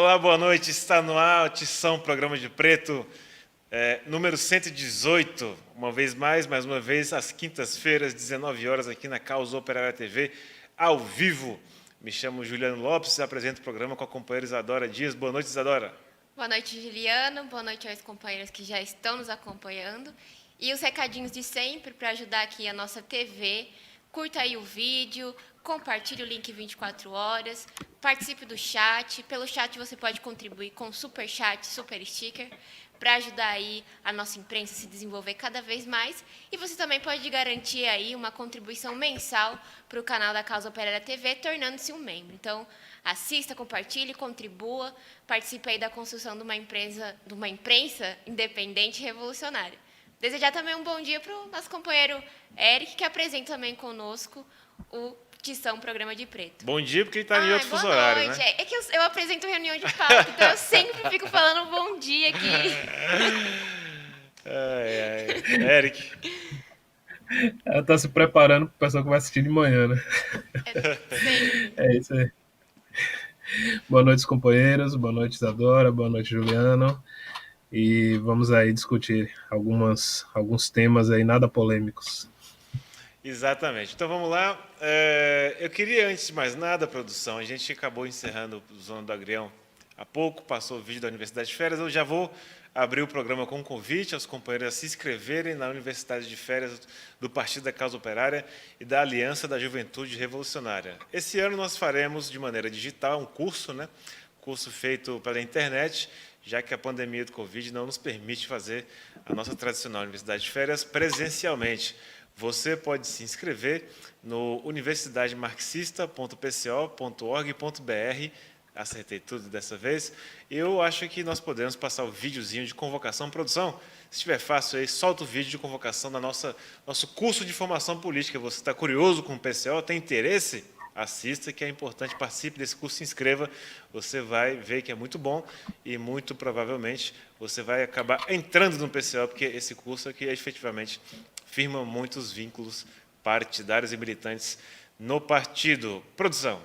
Olá, boa noite. Está no ar o Tição, Programa de Preto, número 118. Mais uma vez, às quintas-feiras, 19 horas, aqui na Causa Operária TV, ao vivo. Me chamo Juliano Lopes e apresento o programa com a companheira Isadora Dias. Boa noite, Isadora. Boa noite, Juliano. Boa noite aos companheiros que já estão nos acompanhando. E os recadinhos de sempre para ajudar aqui a nossa TV. Curta aí o vídeo, compartilhe o link 24 horas, participe do chat. Pelo chat você pode contribuir com super chat, super sticker, para ajudar aí a nossa imprensa a se desenvolver cada vez mais. E você também pode garantir aí uma contribuição mensal para o canal da Causa Operária TV, tornando-se um membro. Então, assista, compartilhe, contribua, participe aí da construção de uma imprensa independente e revolucionária. Desejar também um bom dia para o nosso companheiro Eric, que apresenta também conosco o Tição Programa de Preto. Bom dia, porque ele está em outro fuso horário, né? É que eu apresento reunião de pauta, então eu sempre fico falando bom dia aqui. Eric. Ela está se preparando para o pessoal que vai assistir de manhã, né? É isso aí. Boa noite, companheiros. Boa noite, Isadora. Boa noite, Juliano. E vamos aí discutir alguns temas aí nada polêmicos. Exatamente. Então vamos lá. Eu queria, antes de mais nada, produção, a gente acabou encerrando o Zona do Agrião há pouco, passou o vídeo da Universidade de Férias, eu já vou abrir o programa com um convite aos companheiros a se inscreverem na Universidade de Férias do Partido da Causa Operária e da Aliança da Juventude Revolucionária. Esse ano nós faremos de maneira digital um curso, né? Curso feito pela internet, já que a pandemia do Covid não nos permite fazer a nossa tradicional Universidade de Férias presencialmente. Você pode se inscrever no universidademarxista.pco.org.br. Acertei tudo dessa vez. Eu acho que nós podemos passar o videozinho de convocação. Produção, se estiver fácil aí, solta o vídeo de convocação da nosso curso de formação política. Você está curioso com o PCO, tem interesse? Assista, que é importante, participe desse curso, se inscreva, você vai ver que é muito bom e muito provavelmente você vai acabar entrando no PCO, porque esse curso aqui efetivamente firma muitos vínculos partidários e militantes no partido. Produção.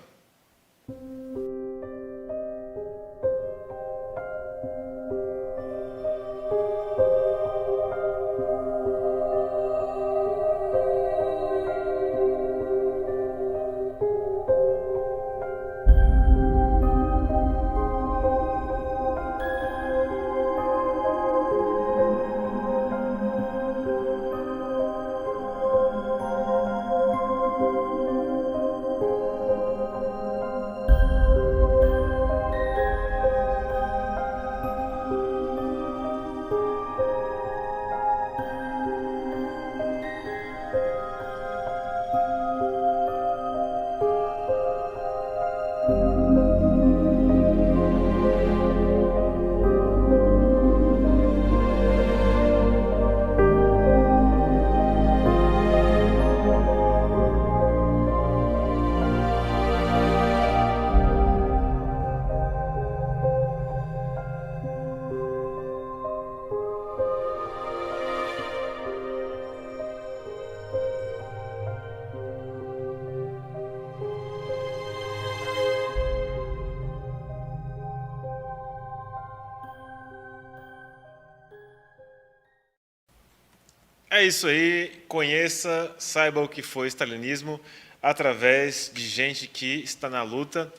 É isso aí, conheça, saiba o que foi stalinismo através de gente que está na luta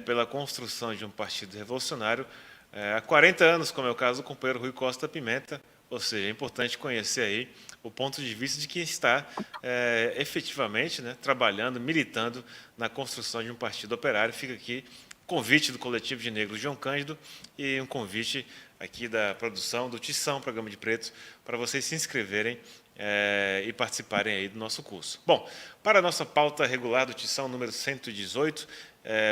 pela construção de um partido revolucionário há 40 anos, como é o caso do companheiro Rui Costa Pimenta, ou seja, é importante conhecer aí o ponto de vista de quem está efetivamente, né, trabalhando, militando na construção de um partido operário. Fica aqui convite do Coletivo de Negros João Cândido e um convite aqui da produção do Tição, Programa de Preto, para vocês se inscreverem e participarem aí do nosso curso. Bom, para a nossa pauta regular do Tição número 118,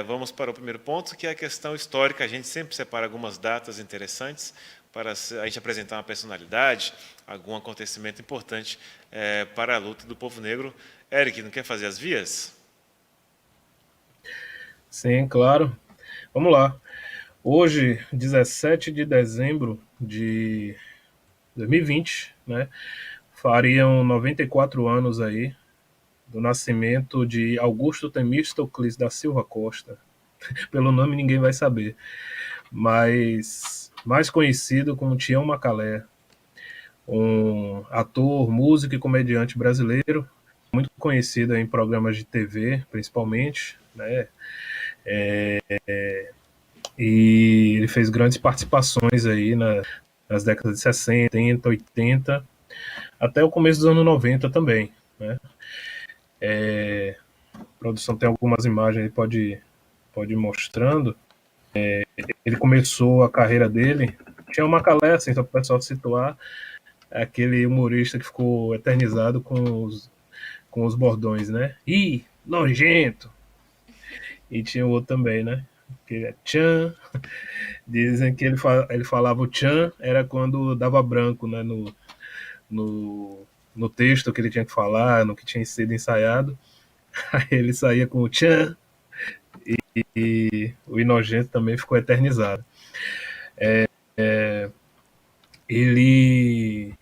vamos para o primeiro ponto, que é a questão histórica. A gente sempre separa algumas datas interessantes para a gente apresentar uma personalidade, algum acontecimento importante para a luta do povo negro. Eric, não quer fazer as vias? Sim, claro. Vamos lá. Hoje, 17 de dezembro de 2020, né, fariam 94 anos aí do nascimento de Augusto Temístocles da Silva Costa, Pelo nome ninguém vai saber. Mas mais conhecido como Tião Macalé, um ator, músico e comediante brasileiro, muito conhecido em programas de TV, principalmente, né? E ele fez grandes participações aí nas décadas de 60, 70, 80, até o começo dos anos 90 também, né? A produção tem algumas imagens aí, pode ir mostrando. Ele começou a carreira dele, tinha uma Macalé, assim, só para o pessoal se situar, aquele humorista que ficou eternizado com os bordões, né? Ih, nojento! E tinha o outro também, né? Que é tchan. Dizem que ele falava o tchan, era quando dava branco, né? No, no texto que ele tinha que falar, no que tinha sido ensaiado. Aí ele saía com o tchan e o inojento também ficou eternizado. Ele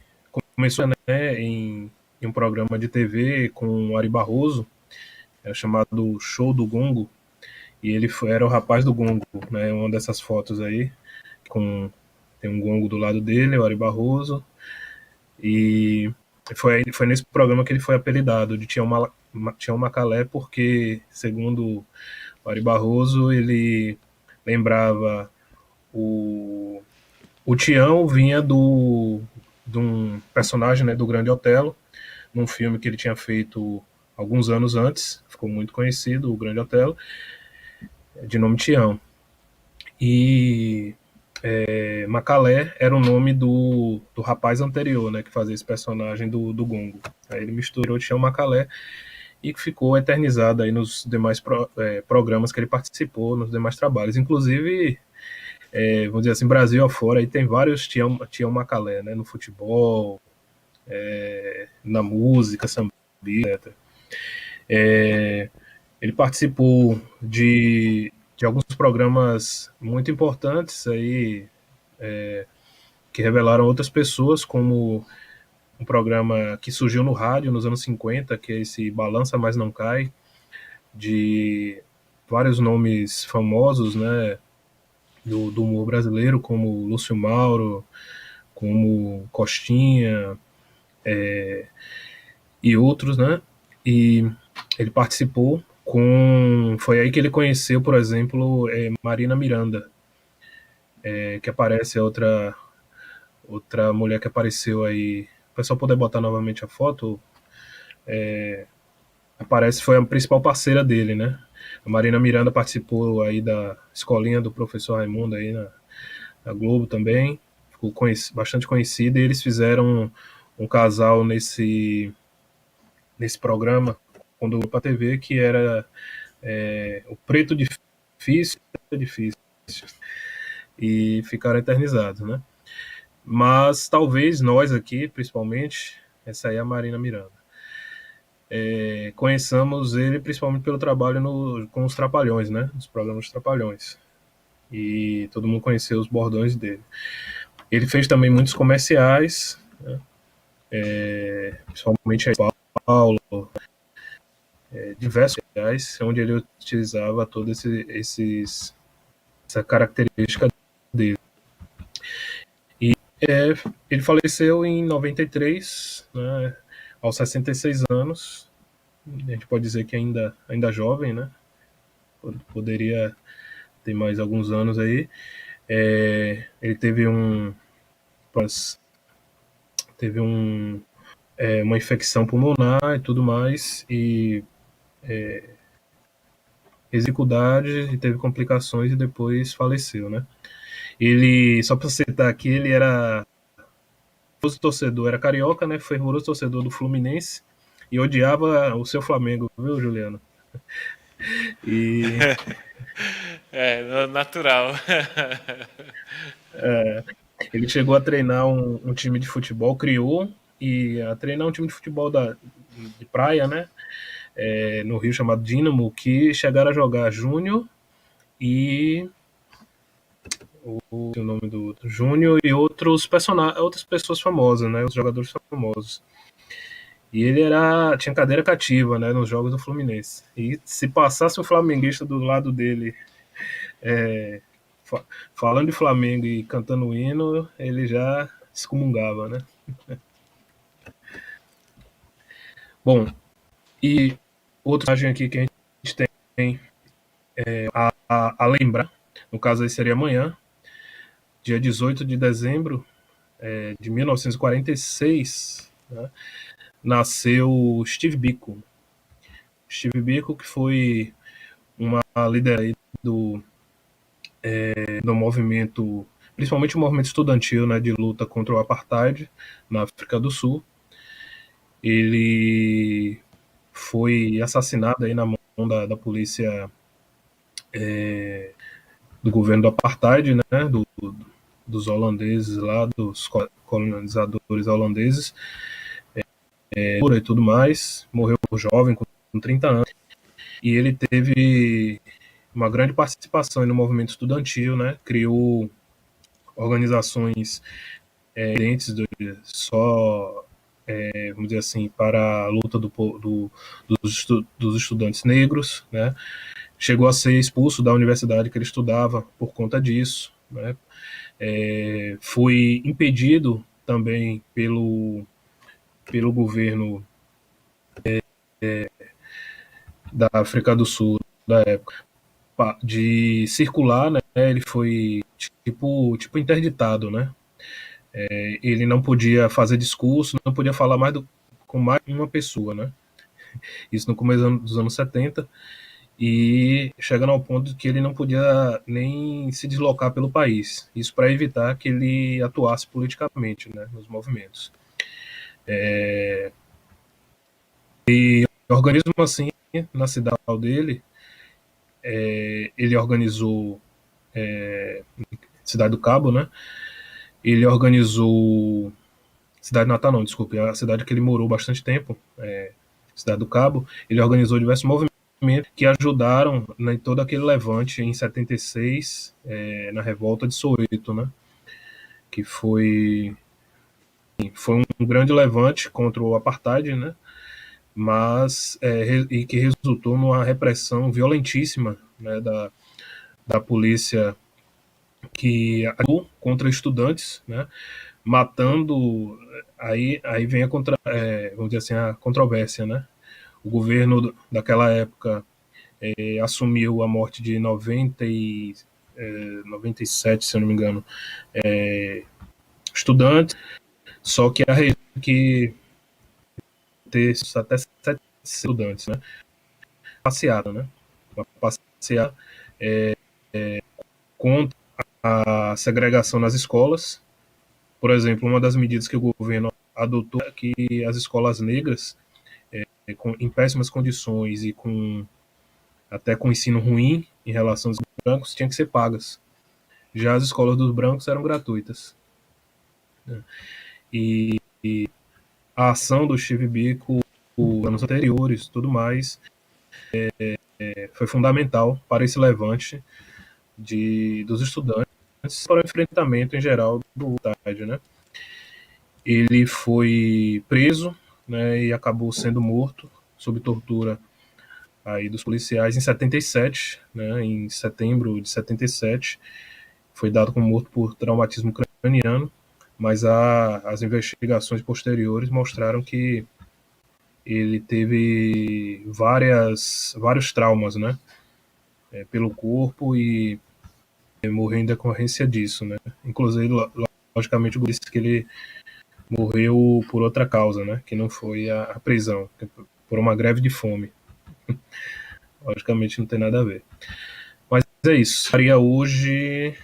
começou, né, em um programa de TV com o Ari Barroso, chamado Show do Gongo, e ele era o rapaz do gongo, né? Uma dessas fotos aí, tem um gongo do lado dele, o Ari Barroso, e foi nesse programa que ele foi apelidado de Tião Macalé, porque, segundo o Ari Barroso, ele lembrava o Tião vinha de um personagem, né, do Grande Otelo, num filme que ele tinha feito alguns anos antes, ficou muito conhecido, o Grande Otelo, de nome Tião. E Macalé era o nome do rapaz anterior, né, que fazia esse personagem do Gongo. Aí ele misturou Tião Macalé e ficou eternizado aí nos demais programas que ele participou, nos demais trabalhos. Inclusive, vamos dizer assim, Brasil afora, aí tem vários Tião Macalé, né, no futebol, na música, samba, etc. Ele participou de alguns programas muito importantes aí, que revelaram outras pessoas, como um programa que surgiu no rádio nos anos 50, que é esse Balança Mas Não Cai, de vários nomes famosos, né, do humor brasileiro, como Lúcio Mauro, como Costinha, e outros, né? E ele participou foi aí que ele conheceu, por exemplo, Marina Miranda, que aparece, outra mulher que apareceu aí. O pessoal puder botar novamente a foto, aparece, foi a principal parceira dele, né? A Marina Miranda participou aí da escolinha do professor Raimundo aí na Globo também, ficou bastante conhecida, e eles fizeram um casal nesse programa quando para a TV, que era o Preto Difícil, difícil, e ficaram eternizados, né? Mas talvez nós aqui, principalmente, essa aí é a Marina Miranda, conheçamos ele principalmente pelo trabalho com os Trapalhões, né? Os programas Trapalhões. E todo mundo conheceu os bordões dele. Ele fez também muitos comerciais, né? Principalmente a Paulo, diversos comerciais, onde ele utilizava toda essa característica dele. E ele faleceu em 93, né, aos 66 anos. A gente pode dizer que ainda jovem, né? Poderia ter mais alguns anos aí. Ele teve uma infecção pulmonar e tudo mais, e dificuldade, e teve complicações e depois faleceu, né? Ele, só para citar aqui, ele era torcedor, era carioca, né? Fervoroso torcedor do Fluminense e odiava o seu Flamengo, viu, Juliano? E natural. Ele chegou a treinar um time de futebol, criou e a treinar um time de futebol de praia, né? No Rio, chamado Dínamo, que chegaram a jogar Júnior e o nome do Júnior e outras pessoas famosas, né? Os jogadores famosos. E ele tinha cadeira cativa, né? Nos jogos do Fluminense. E se passasse o flamenguista do lado dele é, falando de Flamengo e cantando o hino, ele já excomungava, né? Bom, e outra imagem aqui que a gente tem a lembrar, no caso aí seria amanhã, dia 18 de dezembro de 1946, né, nasceu Steve Biko. Steve Biko, que foi uma líder aí do movimento, principalmente o movimento estudantil, né, de luta contra o apartheid na África do Sul. Ele foi assassinado aí na mão da polícia do governo do apartheid, né, dos holandeses lá, dos colonizadores holandeses, e tudo mais. Morreu jovem, com 30 anos. E ele teve uma grande participação no movimento estudantil, né? Criou organizações só, vamos dizer assim, para a luta dos estudantes negros, né? Chegou a ser expulso da universidade que ele estudava por conta disso, né? Foi impedido também pelo governo da África do Sul da época de circular, né? Ele foi tipo interditado, né? Ele não podia fazer discurso, não podia falar com mais de uma pessoa, né? Isso no começo dos anos 70, e chegando ao ponto de que ele não podia nem se deslocar pelo país. Isso para evitar que ele atuasse politicamente, né, nos movimentos. E organismo assim, na cidade dele, ele organizou Cidade do Cabo, né? Ele organizou Cidade Natal, não, desculpe, a cidade que ele morou bastante tempo, Cidade do Cabo. Ele organizou diversos movimentos que ajudaram em todo aquele levante em 76, na revolta de Soweto, né? Que foi um grande levante contra o apartheid, né? Mas e que resultou numa repressão violentíssima, né, da polícia, que atuou contra estudantes, né, matando. Aí vem vamos dizer assim, a controvérsia, né? O governo daquela época assumiu a morte de 97, se eu não me engano, estudantes, só que a região que ter até 7 estudantes, né? Passeada, né? Uma passeada contra a segregação nas escolas. Por exemplo, uma das medidas que o governo adotou é que as escolas negras, em péssimas condições e até com ensino ruim em relação aos brancos, tinham que ser pagas. Já as escolas dos brancos eram gratuitas. E a ação do Steve Biko, anos anteriores, tudo mais, foi fundamental para esse levante dos estudantes para o enfrentamento em geral do apartheid, né? Ele foi preso, né, e acabou sendo morto sob tortura aí dos policiais em 77, né, em setembro de 77, foi dado como morto por traumatismo craniano, mas as investigações posteriores mostraram que ele teve vários traumas, né, pelo corpo, e morreu em decorrência disso, né. Inclusive, logicamente, disse que ele morreu por outra causa, né, que não foi a prisão, por uma greve de fome. Logicamente não tem nada a ver. Mas é isso. Faria hoje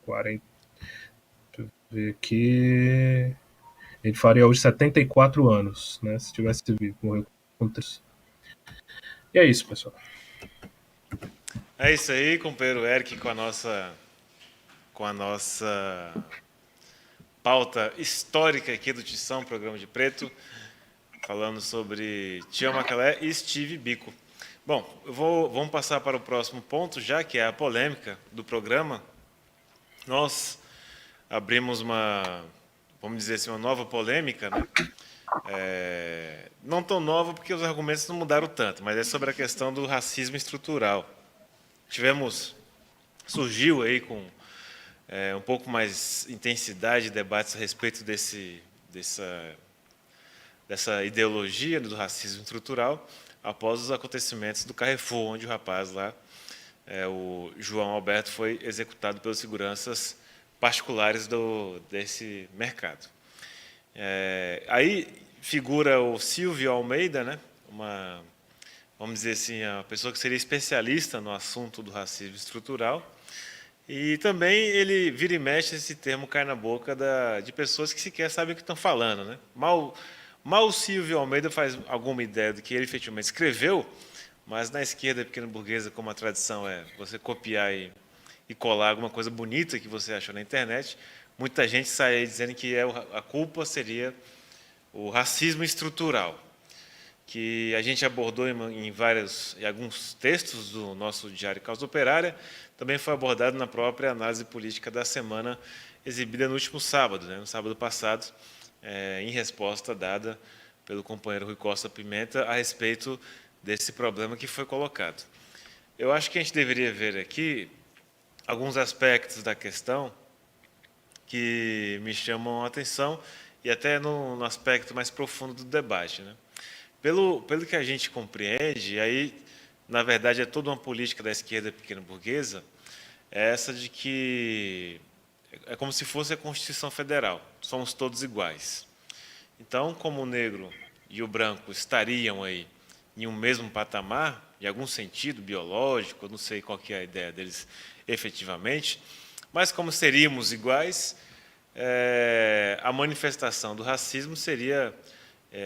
40. Deixa eu ver aqui. Ele faria hoje 74 anos, né? Se tivesse vivo, morreu com 3. E é isso, pessoal. É isso aí, companheiro Eric, com a nossa pauta histórica aqui do Tição, Programa de Preto, falando sobre Tião Macalé e Steve Biko. Bom, vamos passar para o próximo ponto, já que é a polêmica do programa. Nós abrimos vamos dizer assim, uma nova polêmica, né? não tão nova porque os argumentos não mudaram tanto, mas é sobre a questão do racismo estrutural. Surgiu aí com um pouco mais intensidade debates a respeito dessa ideologia do racismo estrutural após os acontecimentos do Carrefour, onde o rapaz lá, o João Alberto, foi executado pelos seguranças particulares desse mercado. Aí figura o Silvio Almeida, né, vamos dizer assim, a pessoa que seria especialista no assunto do racismo estrutural, e também ele vira e mexe, esse termo cai na boca de pessoas que sequer sabem o que estão falando, né? Mal o Silvio Almeida faz alguma ideia do que ele efetivamente escreveu, mas na esquerda pequena burguesa, como a tradição é você copiar e colar alguma coisa bonita que você achou na internet, muita gente sai aí dizendo que a culpa seria o racismo estrutural, que a gente abordou em alguns textos do nosso Diário Causa Operária, também foi abordado na própria análise política da semana, exibida no último sábado, né, no sábado passado, em resposta dada pelo companheiro Rui Costa Pimenta a respeito desse problema que foi colocado. Eu acho que a gente deveria ver aqui alguns aspectos da questão que me chamam a atenção e até no aspecto mais profundo do debate, né? Pelo que a gente compreende, aí, na verdade, é toda uma política da esquerda pequena burguesa, é essa de que é como se fosse a Constituição Federal, somos todos iguais. Então, como o negro e o branco estariam aí em um mesmo patamar, em algum sentido biológico, eu não sei qual que é a ideia deles efetivamente, mas como seríamos iguais, a manifestação do racismo seria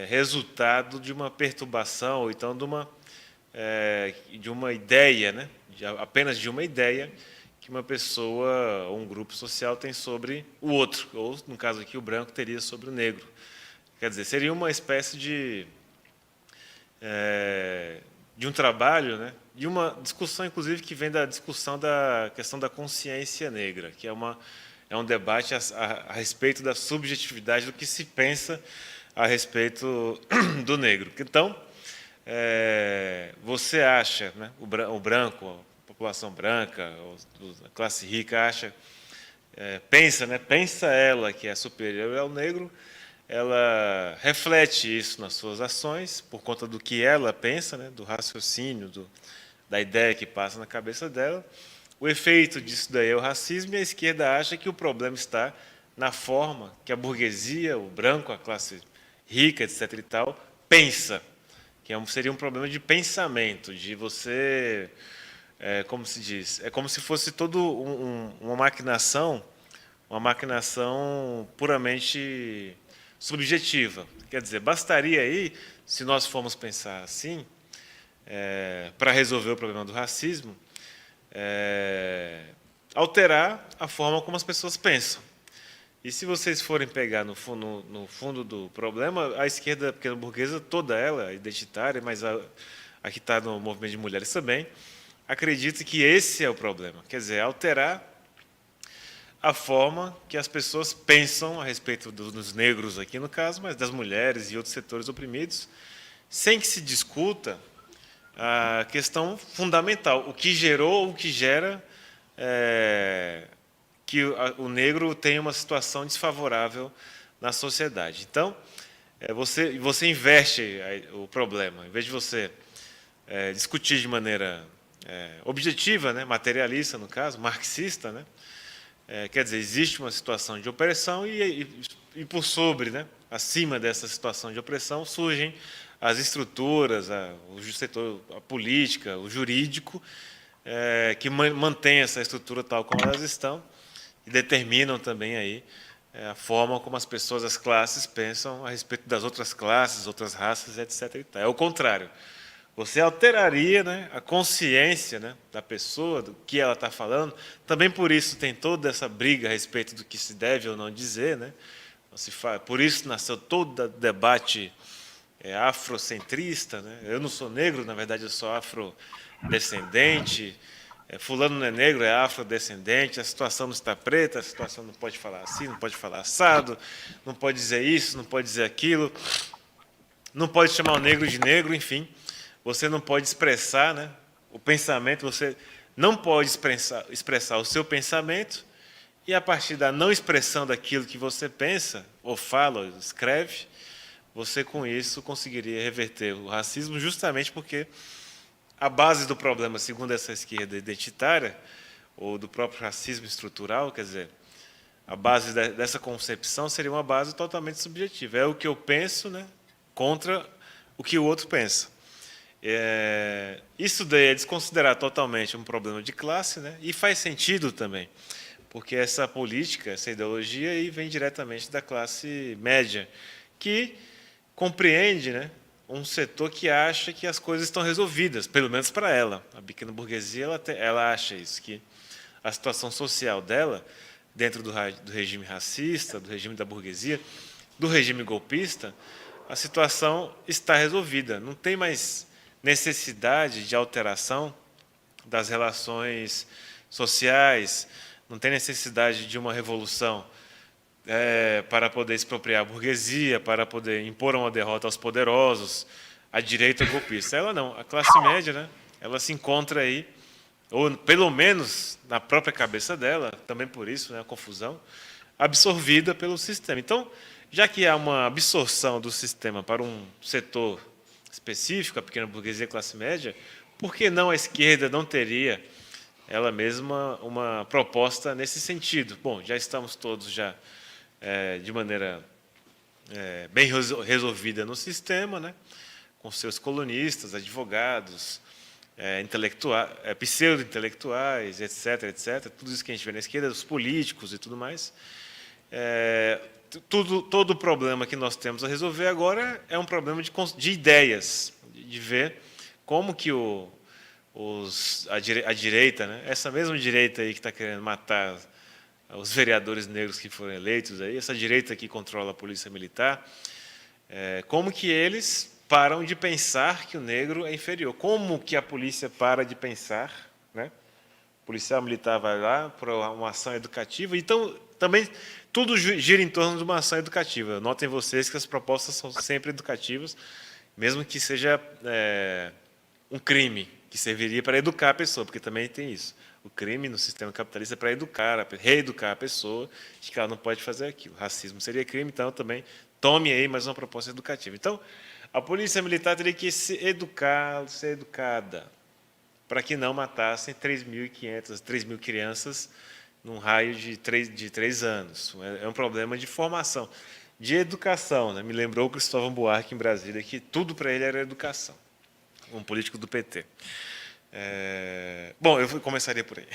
resultado de uma perturbação, ou então de uma ideia, né? Apenas de uma ideia que uma pessoa ou um grupo social tem sobre o outro, ou, no caso aqui, o branco teria sobre o negro. Quer dizer, seria uma espécie de um trabalho, né? De uma discussão, inclusive, que vem da discussão da questão da consciência negra, que é um debate a respeito da subjetividade do que se pensa a respeito do negro. Então, você acha, né, o branco, a população branca, a classe rica acha, pensa ela que é superior ao negro, ela reflete isso nas suas ações, por conta do que ela pensa, né, do raciocínio, da ideia que passa na cabeça dela. O efeito disso daí é o racismo, e a esquerda acha que o problema está na forma que a burguesia, o branco, a classe rica, etc. e tal, pensa, que seria um problema de pensamento, de você, como se diz, é como se fosse toda uma maquinação puramente subjetiva. Quer dizer, bastaria aí, se nós formos pensar assim, para resolver o problema do racismo, alterar a forma como as pessoas pensam. E se vocês forem pegar no fundo do problema, a esquerda pequena burguesa, toda ela, identitária, mas a que está no movimento de mulheres também, acredita que esse é o problema. Quer dizer, alterar a forma que as pessoas pensam a respeito dos negros aqui no caso, mas das mulheres e outros setores oprimidos, sem que se discuta a questão fundamental, o que gerou, o que gera que o negro tem uma situação desfavorável na sociedade. Então, você inverte o problema. Em vez de você discutir de maneira objetiva, né, materialista, no caso, marxista, né, quer dizer, existe uma situação de opressão e por sobre, né, acima dessa situação de opressão, surgem as estruturas, o setor, a política, o jurídico, que mantém essa estrutura tal como elas estão, e determinam também aí a forma como as pessoas, as classes, pensam a respeito das outras classes, outras raças, etc. e tal. É o contrário. Você alteraria, né, a consciência, né, da pessoa, do que ela está falando. Também por isso tem toda essa briga a respeito do que se deve ou não dizer. Né? Por isso nasceu todo o debate afrocentrista. Né? Eu não sou negro, na verdade eu sou afrodescendente. Fulano não é negro, é afrodescendente, a situação não está preta, a situação não pode falar assim, não pode falar assado, não pode dizer isso, não pode dizer aquilo. não pode chamar o negro de negro, enfim. Você não pode expressar, né, o pensamento, você não pode expressar o seu pensamento, e a partir da não expressão daquilo que você pensa, ou fala, ou escreve, você com isso conseguiria reverter o racismo, justamente porque a base do problema, segundo essa esquerda identitária, ou do próprio racismo estrutural, quer dizer, a base dessa concepção seria uma base totalmente subjetiva. É o que eu penso, né, contra o que o outro pensa. Isso daí é desconsiderar totalmente um problema de classe, né, e faz sentido também, porque essa política, essa ideologia aí vem diretamente da classe média, que compreende, né, um setor que acha que as coisas estão resolvidas, pelo menos para ela. A pequena burguesia ela acha isso, que a situação social dela, dentro do regime racista, do regime da burguesia, do regime golpista, a situação está resolvida. Não tem mais necessidade de alteração das relações sociais, não tem necessidade de uma revolução para poder expropriar a burguesia, para poder impor uma derrota aos poderosos, a direita golpista. Ela não, a classe média, né, ela se encontra aí, ou pelo menos na própria cabeça dela, também por isso, né, a confusão, absorvida pelo sistema. Então, já que há uma absorção do sistema para um setor específico, a pequena burguesia e a classe média, por que não a esquerda não teria ela mesma uma proposta nesse sentido? Bom, já estamos todos já de maneira bem resolvida no sistema, né, com seus colunistas, advogados, pseudo-intelectuais, etc., etc., tudo isso que a gente vê na esquerda, os políticos e tudo mais. Todo o problema que nós temos a resolver agora é um problema de ideias, de ver como que a direita, né, essa mesma direita aí que está querendo matar os vereadores negros que foram eleitos, aí, essa direita que controla a polícia militar, como que eles param de pensar que o negro é inferior. Como que a polícia para de pensar, né? O policial militar vai lá para uma ação educativa. Então, também, tudo gira em torno de uma ação educativa. Notem vocês que as propostas são sempre educativas, mesmo que seja um crime, que serviria para educar a pessoa, porque também tem isso. O crime no sistema capitalista é para reeducar a pessoa de que ela não pode fazer aquilo. O racismo seria crime, então também tome aí mais uma proposta educativa. Então, a polícia militar teria que ser educada, para que não matassem 3.500, 3.000 crianças num raio de 3 anos. É um problema de formação, de educação, né? Me lembrou o Cristóvão Buarque, em Brasília, que tudo para ele era educação, um político do PT. Bom, eu começaria por aí.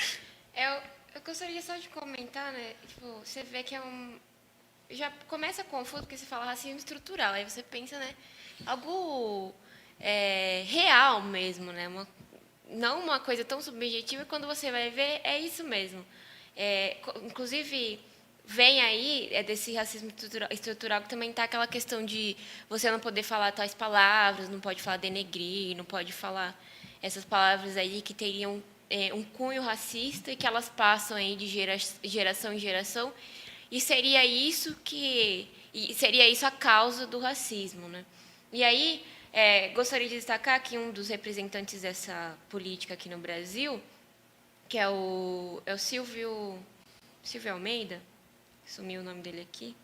Eu gostaria só de comentar, né? Tipo, você vê que já começa confuso porque você fala racismo estrutural, aí você pensa, né? Algo real mesmo, né? Não uma coisa tão subjetiva, quando você vai ver, é isso mesmo. Inclusive, vem aí desse racismo estrutural que também está aquela questão de você não poder falar tais palavras, não pode falar denegrir, não pode falar essas palavras aí que teriam um cunho racista e que elas passam aí de geração em geração, e seria isso a causa do racismo, né? E aí, gostaria de destacar que um dos representantes dessa política aqui no Brasil, que é o Silvio Almeida, sumiu o nome dele aqui,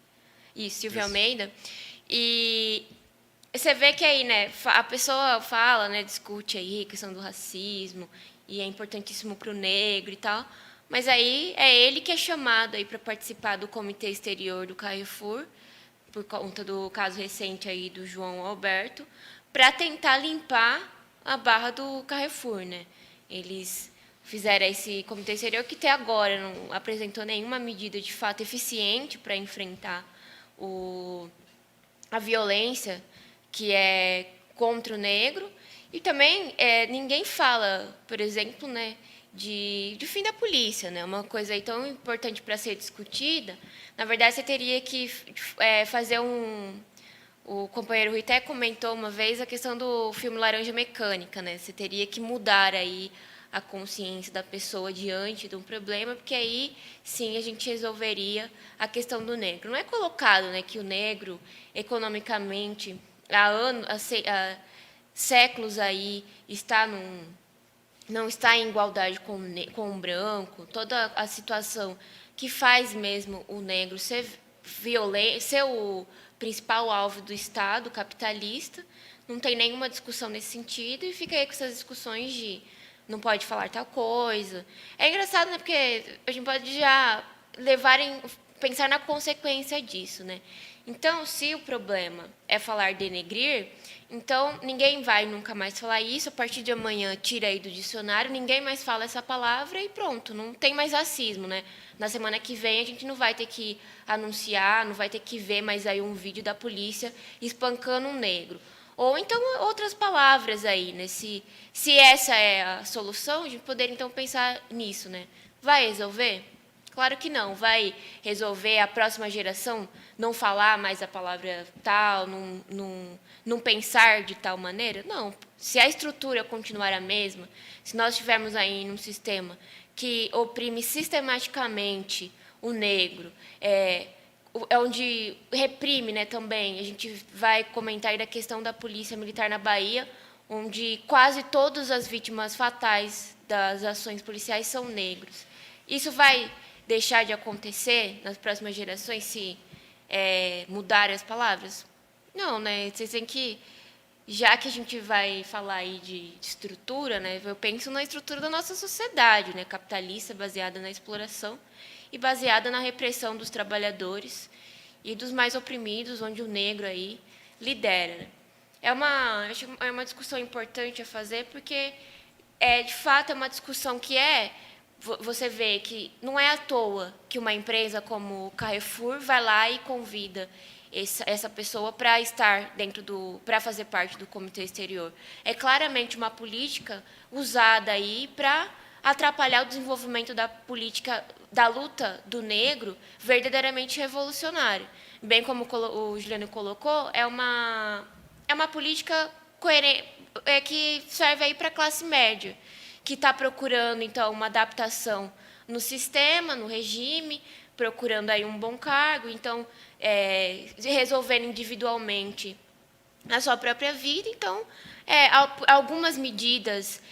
Silvio Almeida, e você vê que aí, né, a pessoa fala, né, discute aí a questão do racismo, e é importantíssimo para o negro e tal, mas aí é ele que é chamado aí para participar do Comitê Exterior do Carrefour, por conta do caso recente aí do João Alberto, para tentar limpar a barra do Carrefour, né? Eles fizeram esse comitê exterior que até agora não apresentou nenhuma medida de fato eficiente para enfrentar a violência que é contra o negro. E também ninguém fala, por exemplo, né, de fim da polícia, né? Uma coisa aí tão importante para ser discutida. Na verdade, você teria que fazer O companheiro Rui até comentou uma vez a questão do filme Laranja Mecânica, né? Você teria que mudar aí a consciência da pessoa diante de um problema, porque aí sim a gente resolveria a questão do negro. Não é colocado, né, que o negro economicamente há séculos aí não está em igualdade com o branco, toda a situação que faz mesmo o negro ser o principal alvo do Estado capitalista, não tem nenhuma discussão nesse sentido, e fica aí com essas discussões de não pode falar tal coisa. É engraçado, né, porque a gente pode já pensar na consequência disso, né? Então, se o problema é falar denegrir, então ninguém vai nunca mais falar isso, a partir de amanhã tira aí do dicionário, ninguém mais fala essa palavra e pronto, não tem mais racismo, né? Na semana que vem a gente não vai ter que anunciar, não vai ter que ver mais aí um vídeo da polícia espancando um negro. Ou então outras palavras aí, né? Se essa é a solução, a gente poderia então pensar nisso, né? Vai resolver? Claro que não. Vai resolver a próxima geração não falar mais a palavra tal, não pensar de tal maneira? Não. Se a estrutura continuar a mesma, se nós estivermos aí num sistema que oprime sistematicamente o negro, onde reprime, né, também, a gente vai comentar aí da questão da polícia militar na Bahia, onde quase todas as vítimas fatais das ações policiais são negros. Isso vai deixar de acontecer nas próximas gerações se mudarem as palavras? Não, né? Vocês têm que, já que a gente vai falar aí de estrutura, né? Eu penso na estrutura da nossa sociedade, né? Capitalista, baseada na exploração e baseada na repressão dos trabalhadores e dos mais oprimidos, onde o negro aí lidera, né? Acho que é uma discussão importante a fazer, porque de fato é uma discussão que você vê que não é à toa que uma empresa como o Carrefour vai lá e convida essa pessoa para estar para fazer parte do comitê exterior. É claramente uma política usada aí para atrapalhar o desenvolvimento da política da luta do negro verdadeiramente revolucionária. Bem como o Juliano colocou, é uma política coerente, que serve aí para a classe média, que está procurando, então, uma adaptação no sistema, no regime, procurando aí um bom cargo, então, resolvendo individualmente a sua própria vida. Então, algumas medidas,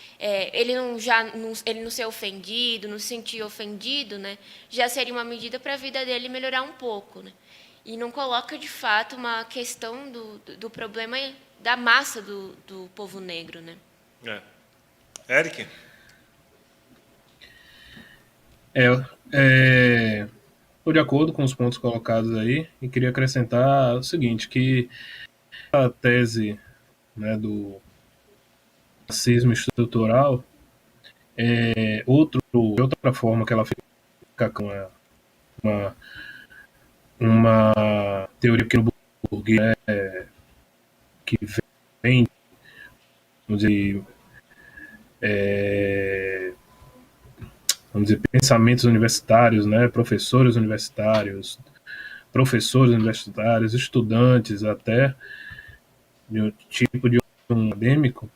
ele não ser ofendido, não se sentir ofendido, né, já seria uma medida para a vida dele melhorar um pouco, né? E não coloca, de fato, uma questão do problema da massa do povo negro, né? Eric? Estou de acordo com os pontos colocados aí e queria acrescentar o seguinte, que a tese, né, do racismo estrutural de outra forma que ela fica com uma teoria que no burguês que vem, vamos dizer, pensamentos universitários, né, professores universitários, estudantes até, de um tipo de um acadêmico,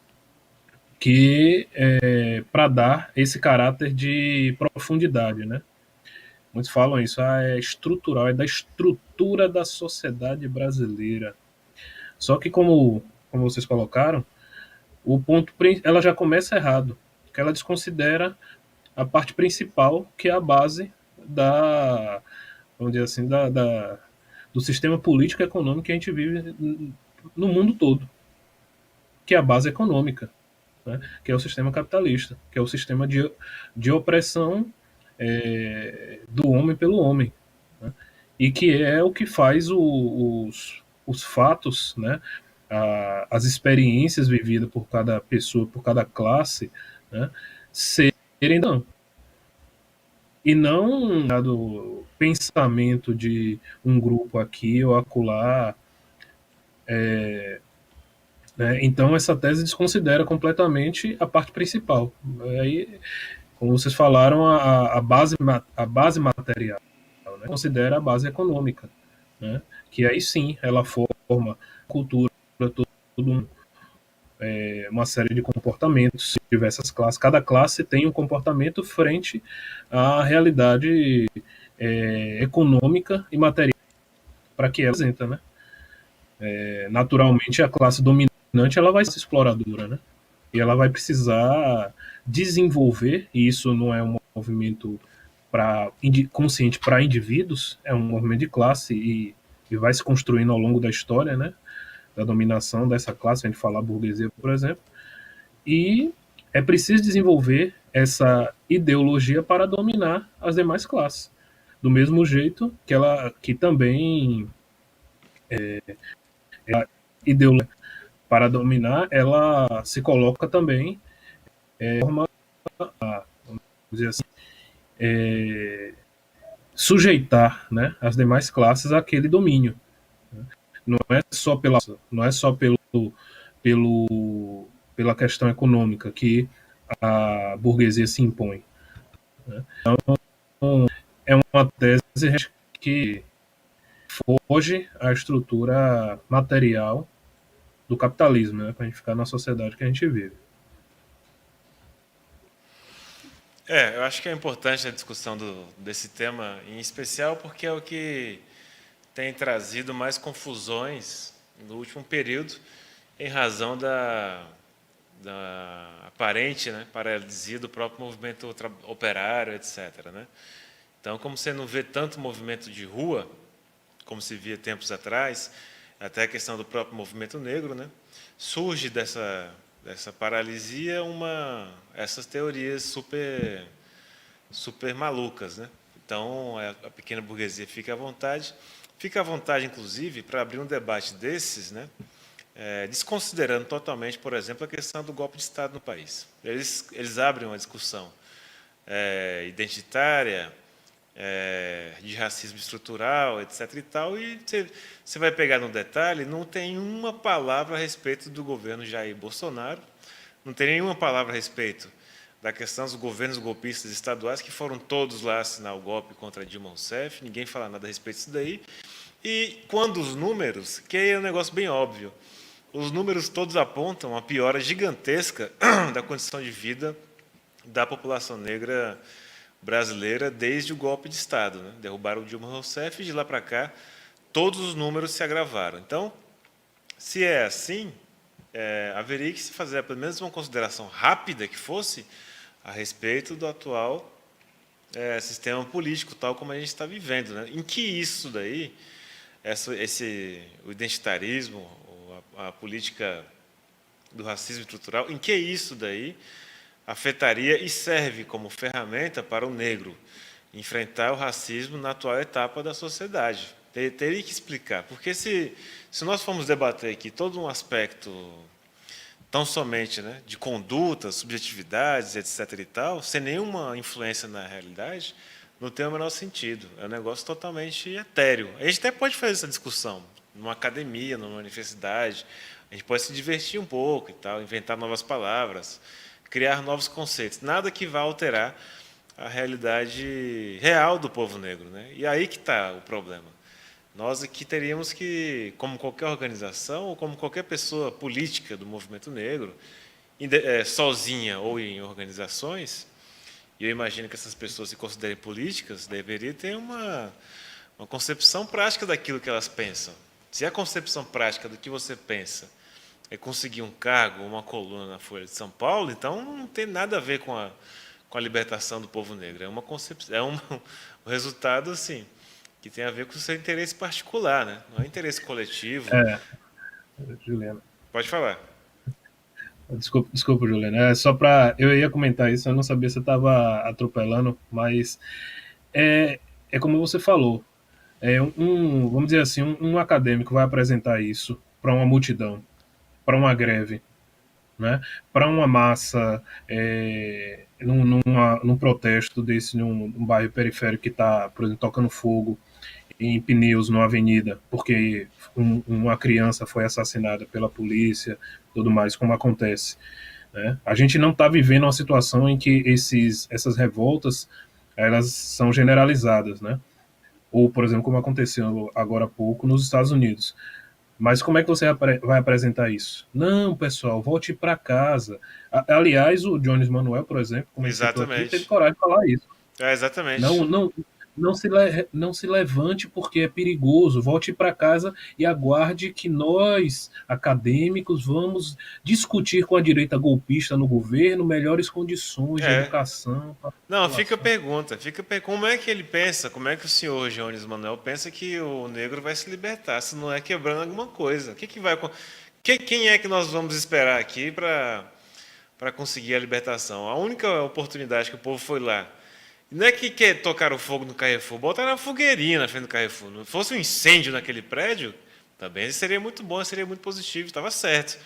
que para dar esse caráter de profundidade, né? Muitos falam isso, é estrutural, é da estrutura da sociedade brasileira. Só que como vocês colocaram, ela já começa errado, que ela desconsidera a parte principal, que é a base vamos dizer assim, do sistema político e econômico que a gente vive no mundo todo, que é a base econômica, né? Que é o sistema capitalista, que é o sistema de opressão do homem pelo homem, né? E que é o que faz os fatos, né? As experiências vividas por cada pessoa, por cada classe, né? Serem não. E não do pensamento de um grupo aqui ou acolá. Né? Então, essa tese desconsidera completamente a parte principal. Aí, como vocês falaram, a base material, né? Considera a base econômica, né? Que aí sim ela forma cultura, tudo, uma série de comportamentos, diversas classes. Cada classe tem um comportamento frente à realidade econômica e material para que ela apresenta, né? Naturalmente, a classe dominante ela vai ser exploradora, né? E ela vai precisar desenvolver, e isso não é um movimento consciente para indivíduos, é um movimento de classe e vai se construindo ao longo da história, né? Da dominação dessa classe, a gente falar burguesia, por exemplo, e é preciso desenvolver essa ideologia para dominar as demais classes, do mesmo jeito que também a ideologia para dominar, ela se coloca também forma, vamos dizer assim, sujeitar, né, as demais classes àquele domínio. Não é só pela questão econômica que a burguesia se impõe. Né? Então, é uma tese que foge à estrutura material do capitalismo, né, para a gente ficar na sociedade que a gente vive. Eu acho que é importante a discussão desse tema em especial porque é o que tem trazido mais confusões no último período em razão da aparente, né, paralisia do próprio movimento operário, etc. Né? Então, como você não vê tanto movimento de rua, como se via tempos atrás, até a questão do próprio movimento negro, né, surge dessa paralisia essas teorias super malucas. Né? Então, a pequena burguesia fica à vontade, inclusive, para abrir um debate desses, né, desconsiderando totalmente, por exemplo, a questão do golpe de Estado no país. Eles abrem uma discussão identitária, de racismo estrutural, etc. e tal, e você vai pegar no detalhe, não tem uma palavra a respeito do governo Jair Bolsonaro, não tem nenhuma palavra a respeito da questão dos governos golpistas estaduais, que foram todos lá assinar o golpe contra Dilma Rousseff, ninguém fala nada a respeito disso daí. E quando os números, que aí é um negócio bem óbvio, os números todos apontam uma piora gigantesca da condição de vida da população negra brasileira desde o golpe de Estado. Né? Derrubaram o Dilma Rousseff e de lá para cá todos os números se agravaram. Então, se é assim, haveria que se fazer pelo menos uma consideração rápida que fosse a respeito do atual sistema político, tal como a gente está vivendo. Né? Em que isso daí, o identitarismo, a política do racismo estrutural, em que isso daí afetaria e serve como ferramenta para o negro enfrentar o racismo na atual etapa da sociedade. Teria que explicar, porque se nós formos debater aqui todo um aspecto tão somente, né, de condutas, subjetividades, etc. e tal, sem nenhuma influência na realidade, não tem o menor sentido. É um negócio totalmente etéreo. A gente até pode fazer essa discussão numa academia, numa universidade, a gente pode se divertir um pouco e tal, inventar novas palavras, criar novos conceitos, nada que vá alterar a realidade real do povo negro. Né? E aí que está o problema. Nós aqui teríamos que, como qualquer organização, ou como qualquer pessoa política do movimento negro, sozinha ou em organizações, e eu imagino que essas pessoas se considerem políticas, deveria ter uma concepção prática daquilo que elas pensam. Se a concepção prática do que você pensa é conseguir um cargo, uma coluna na Folha de São Paulo, então não tem nada a ver com a libertação do povo negro. É uma concepção, um resultado assim, que tem a ver com o seu interesse particular, né? Não é interesse coletivo. Juliana. Pode falar. Desculpa, Juliana. Eu ia comentar isso, eu não sabia se eu estava atropelando, mas é como você falou. Vamos dizer assim, um acadêmico vai apresentar isso para uma multidão, para uma greve, né? Para uma massa, num protesto desse, num bairro periférico que está, por exemplo, tocando fogo em pneus numa avenida, porque uma criança foi assassinada pela polícia, tudo mais, como acontece. Né? A gente não está vivendo uma situação em que essas revoltas elas são generalizadas, né? Ou, por exemplo, como aconteceu agora há pouco nos Estados Unidos. Mas como é que você vai apresentar isso? Não, pessoal, volte para casa. Aliás, o Jones Manuel, por exemplo, como ele citou aqui, teve coragem de falar isso. Exatamente. Não, não se levante porque é perigoso. Volte para casa e aguarde que nós, acadêmicos, vamos discutir com a direita golpista no governo melhores condições de É. educação para a Não, população. como é que ele pensa, como é que o senhor Jones Manuel pensa que o negro vai se libertar, se não é quebrando alguma coisa? O que que vai, quem é que nós vamos esperar aqui para conseguir a libertação? A única oportunidade que o povo foi lá, não é que quer tocar o fogo no Carrefour, botaram uma fogueirinha na frente do Carrefour. Não fosse um incêndio naquele prédio, também seria muito bom, seria muito positivo, estava certo.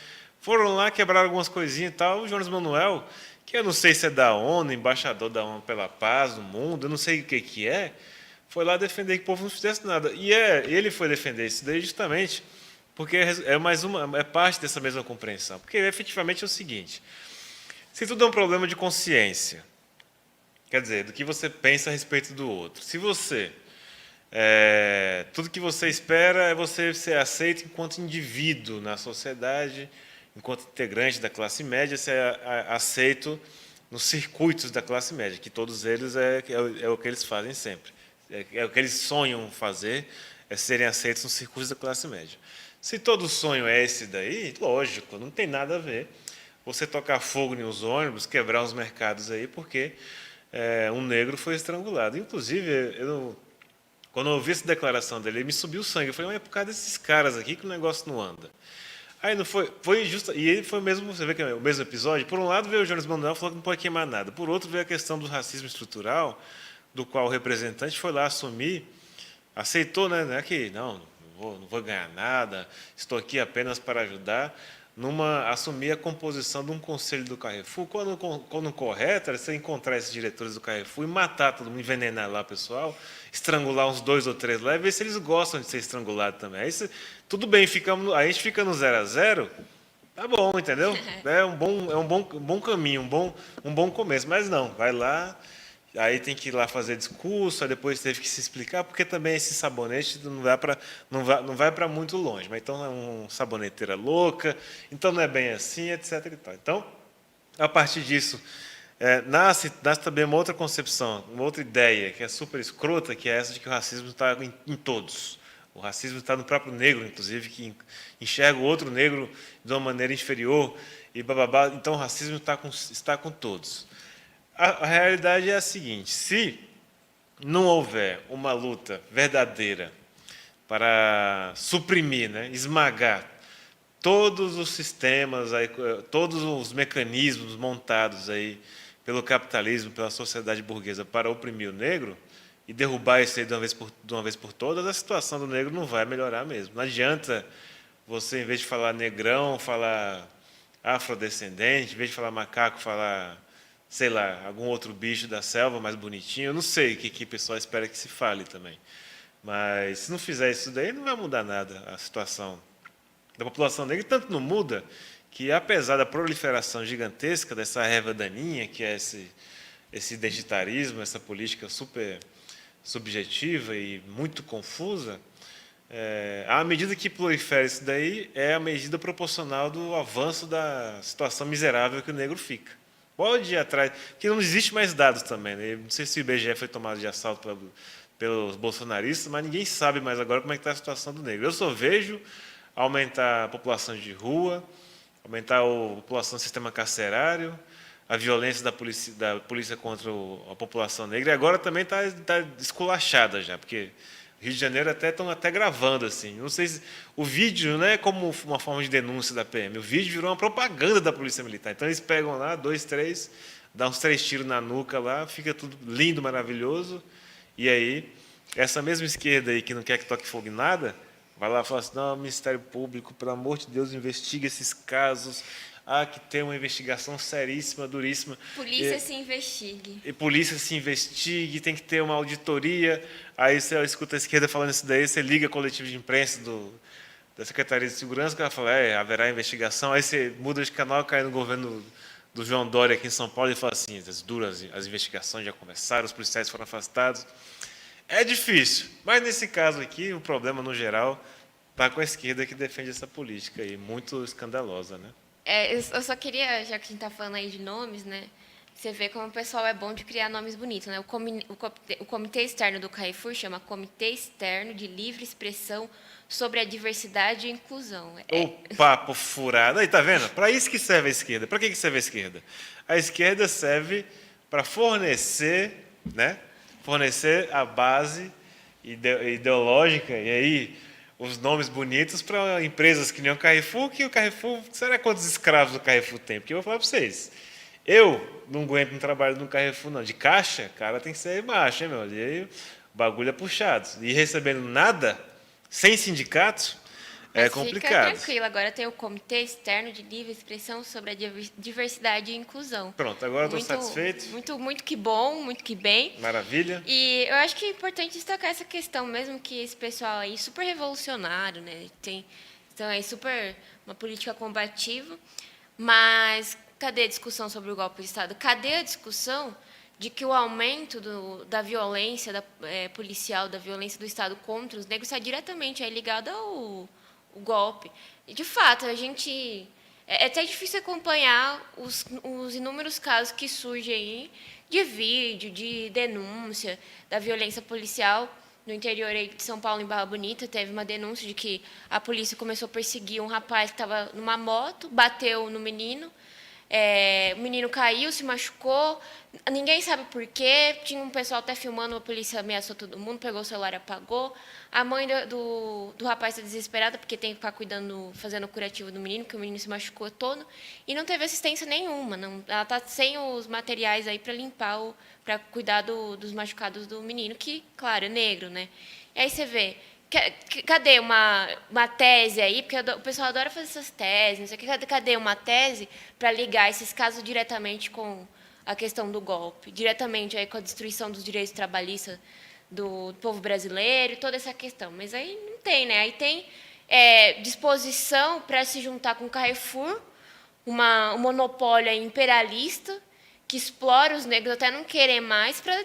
Foram lá, quebraram algumas coisinhas e tal. O Jones Manuel, que eu não sei se é da ONU, embaixador da ONU pela paz do mundo, eu não sei o que que é, foi lá defender que o povo não fizesse nada. Ele foi defender isso daí justamente porque é parte dessa mesma compreensão. Porque efetivamente é o seguinte: se tudo é um problema de consciência, quer dizer, do que você pensa a respeito do outro. Se você tudo que você espera é você ser aceito enquanto indivíduo na sociedade, enquanto integrante da classe média, ser aceito nos circuitos da classe média, que todos eles é o que eles fazem sempre. É o que eles sonham fazer, é serem aceitos nos circuitos da classe média. Se todo sonho é esse daí, lógico, não tem nada a ver você tocar fogo nos ônibus, quebrar os mercados aí, porque um negro foi estrangulado. Inclusive, quando eu ouvi essa declaração dele, me subiu o sangue. Eu falei, mas é por causa desses caras aqui que o negócio não anda. Aí não foi injusto. E ele foi mesmo, você vê que é o mesmo episódio. Por um lado veio o Jones Manuel falou que não pode queimar nada. Por outro veio a questão do racismo estrutural, do qual o representante foi lá assumir, aceitou, né, que não vou ganhar nada, estou aqui apenas para ajudar, assumir a composição de um conselho do Carrefour, quando correto era você encontrar esses diretores do Carrefour e matar todo mundo, envenenar lá o pessoal, estrangular uns 2 ou 3 lá e ver se eles gostam de ser estrangulados também. Aí tudo bem, a gente fica no 0-0, tá bom, entendeu? É um bom caminho, um bom começo, mas não, vai lá. Aí tem que ir lá fazer discurso, aí depois teve que se explicar, porque também esse sabonete não vai para muito longe. Mas então é uma saboneteira louca, então não é bem assim, etc. E tal. Então, a partir disso, nasce também uma outra concepção, uma outra ideia, que é super escrota, que é essa de que o racismo está em todos. O racismo está no próprio negro, inclusive, que enxerga o outro negro de uma maneira inferior, e bababá. Então o racismo está com todos. A realidade é a seguinte: se não houver uma luta verdadeira para suprimir, né, esmagar todos os sistemas, todos os mecanismos montados aí pelo capitalismo, pela sociedade burguesa para oprimir o negro e derrubar isso aí de uma vez por todas, a situação do negro não vai melhorar mesmo. Não adianta você, em vez de falar negrão, falar afrodescendente, em vez de falar macaco, falar, sei lá, algum outro bicho da selva mais bonitinho. Eu não sei o que o pessoal espera que se fale também. Mas se não fizer isso daí, não vai mudar nada a situação da população negra. E tanto não muda que, apesar da proliferação gigantesca dessa erva daninha, que é esse identitarismo, essa política super subjetiva e muito confusa, à medida que prolifera isso daí, é a medida proporcional do avanço da situação miserável que o negro fica. Pode ir atrás, porque não existe mais dados também. Né? Não sei se o IBGE foi tomado de assalto pelos bolsonaristas, mas ninguém sabe mais agora como é que está a situação do negro. Eu só vejo aumentar a população de rua, aumentar a população do sistema carcerário, a violência da polícia contra a população negra, e agora também está esculachada já, porque o Rio de Janeiro estão até gravando assim. Não sei se o vídeo não é como uma forma de denúncia da PM. O vídeo virou uma propaganda da Polícia Militar. Então eles pegam lá 2, 3, dão uns 3 tiros na nuca lá, fica tudo lindo, maravilhoso. E aí essa mesma esquerda aí que não quer que toque fogo em nada, vai lá e fala assim: não, Ministério Público, pelo amor de Deus, investiga esses casos. Que tem uma investigação seríssima, duríssima. Polícia se investigue. E polícia se investigue, tem que ter uma auditoria. Aí você escuta a esquerda falando isso daí, você liga a coletiva de imprensa da Secretaria de Segurança, que ela fala, haverá investigação. Aí você muda de canal, cai no governo do João Dória aqui em São Paulo e fala assim: as investigações já começaram, os policiais foram afastados. É difícil, mas nesse caso aqui, o problema, no geral, está com a esquerda que defende essa política aí, muito escandalosa, né? Eu só queria, já que a gente está falando aí de nomes, né? Você vê como o pessoal é bom de criar nomes bonitos, né? O comitê externo do Carrefour chama Comitê Externo de Livre Expressão sobre a Diversidade e Inclusão. O papo furado. Aí, tá vendo? Para isso que serve a esquerda. Para que serve a esquerda? A esquerda serve para fornecer, né? Fornecer a base ideológica e aí os nomes bonitos para empresas que nem o Carrefour, que o Carrefour, será quantos escravos o Carrefour tem? Porque eu vou falar para vocês, eu não aguento um trabalho no Carrefour, não. De caixa, cara tem que ser macho, hein, meu? E aí o bagulho é puxado. E recebendo nada, sem sindicato, é Mas complicado. fica tranquilo, agora tem o Comitê Externo de Livre Expressão sobre a Diversidade e Inclusão. Pronto, agora eu estou satisfeito. Muito que bom, muito que bem. Maravilha. E eu acho que é importante destacar essa questão, mesmo que esse pessoal aí super revolucionário, né? Então é super uma política combativa, mas cadê a discussão sobre o golpe de Estado? Cadê a discussão de que o aumento da violência policial, da violência do Estado contra os negros está diretamente aí ligado ao golpe? E, de fato, a gente... É até difícil acompanhar os inúmeros casos que surgem aí de vídeo, de denúncia da violência policial. No interior aí de São Paulo, em Barra Bonita, teve uma denúncia de que a polícia começou a perseguir um rapaz que estava numa moto, bateu no menino, o menino caiu, se machucou, ninguém sabe por quê, tinha um pessoal até filmando, a polícia ameaçou todo mundo, pegou o celular e apagou. A mãe do rapaz está desesperada porque tem que ficar cuidando, fazendo o curativo do menino, porque o menino se machucou todo, e não teve assistência nenhuma. Ela está sem os materiais aí para limpar, para cuidar dos machucados do menino, que, claro, é negro, né? E aí você vê, cadê uma tese aí? Porque o pessoal adora fazer essas teses, não sei o que. Cadê uma tese para ligar esses casos diretamente com a questão do golpe, diretamente aí com a destruição dos direitos trabalhistas do povo brasileiro, toda essa questão? Mas aí não tem, né? Aí tem disposição para se juntar com o Carrefour, um monopólio imperialista que explora os negros até não querer mais para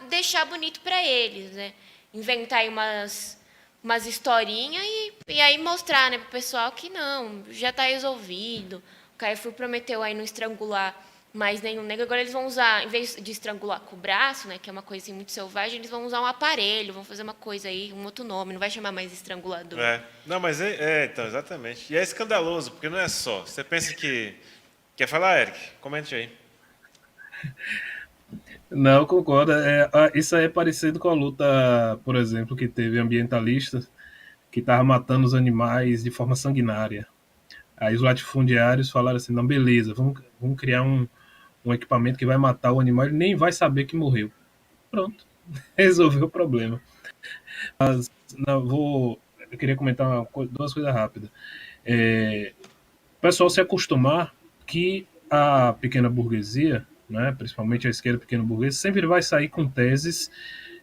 deixar bonito para eles, né? Inventar aí umas historinhas e aí mostrar, né, para o pessoal que não, já está resolvido. O Carrefour prometeu aí não estrangular mais nenhum negro. Agora eles vão usar, em vez de estrangular com o braço, né, que é uma coisa assim, muito selvagem, eles vão usar um aparelho, vão fazer uma coisa aí, um outro nome, não vai chamar mais estrangulador. Não, mas então, exatamente. E é escandaloso, porque não é só. Você pensa que... Quer falar, Eric? Comente aí. Não, concordo. Isso aí é parecido com a luta, por exemplo, que teve ambientalistas que estavam matando os animais de forma sanguinária. Aí os latifundiários falaram assim, não, beleza, vamos criar um equipamento que vai matar o animal, ele nem vai saber que morreu. Pronto, resolveu o problema. Mas eu queria comentar duas coisas rápidas. O pessoal se acostumar que a pequena burguesia, né, principalmente a esquerda pequena burguesa, sempre vai sair com teses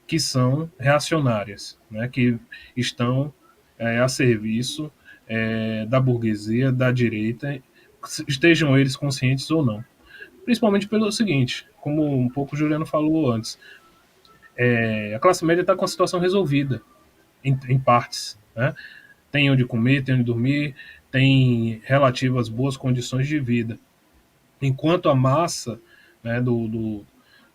que são reacionárias, né, que estão a serviço da burguesia, da direita, estejam eles conscientes ou não. Principalmente pelo seguinte, como um pouco o Juliano falou antes, a classe média está com a situação resolvida, em partes, né? Tem onde comer, tem onde dormir, tem relativas boas condições de vida. Enquanto a massa, né,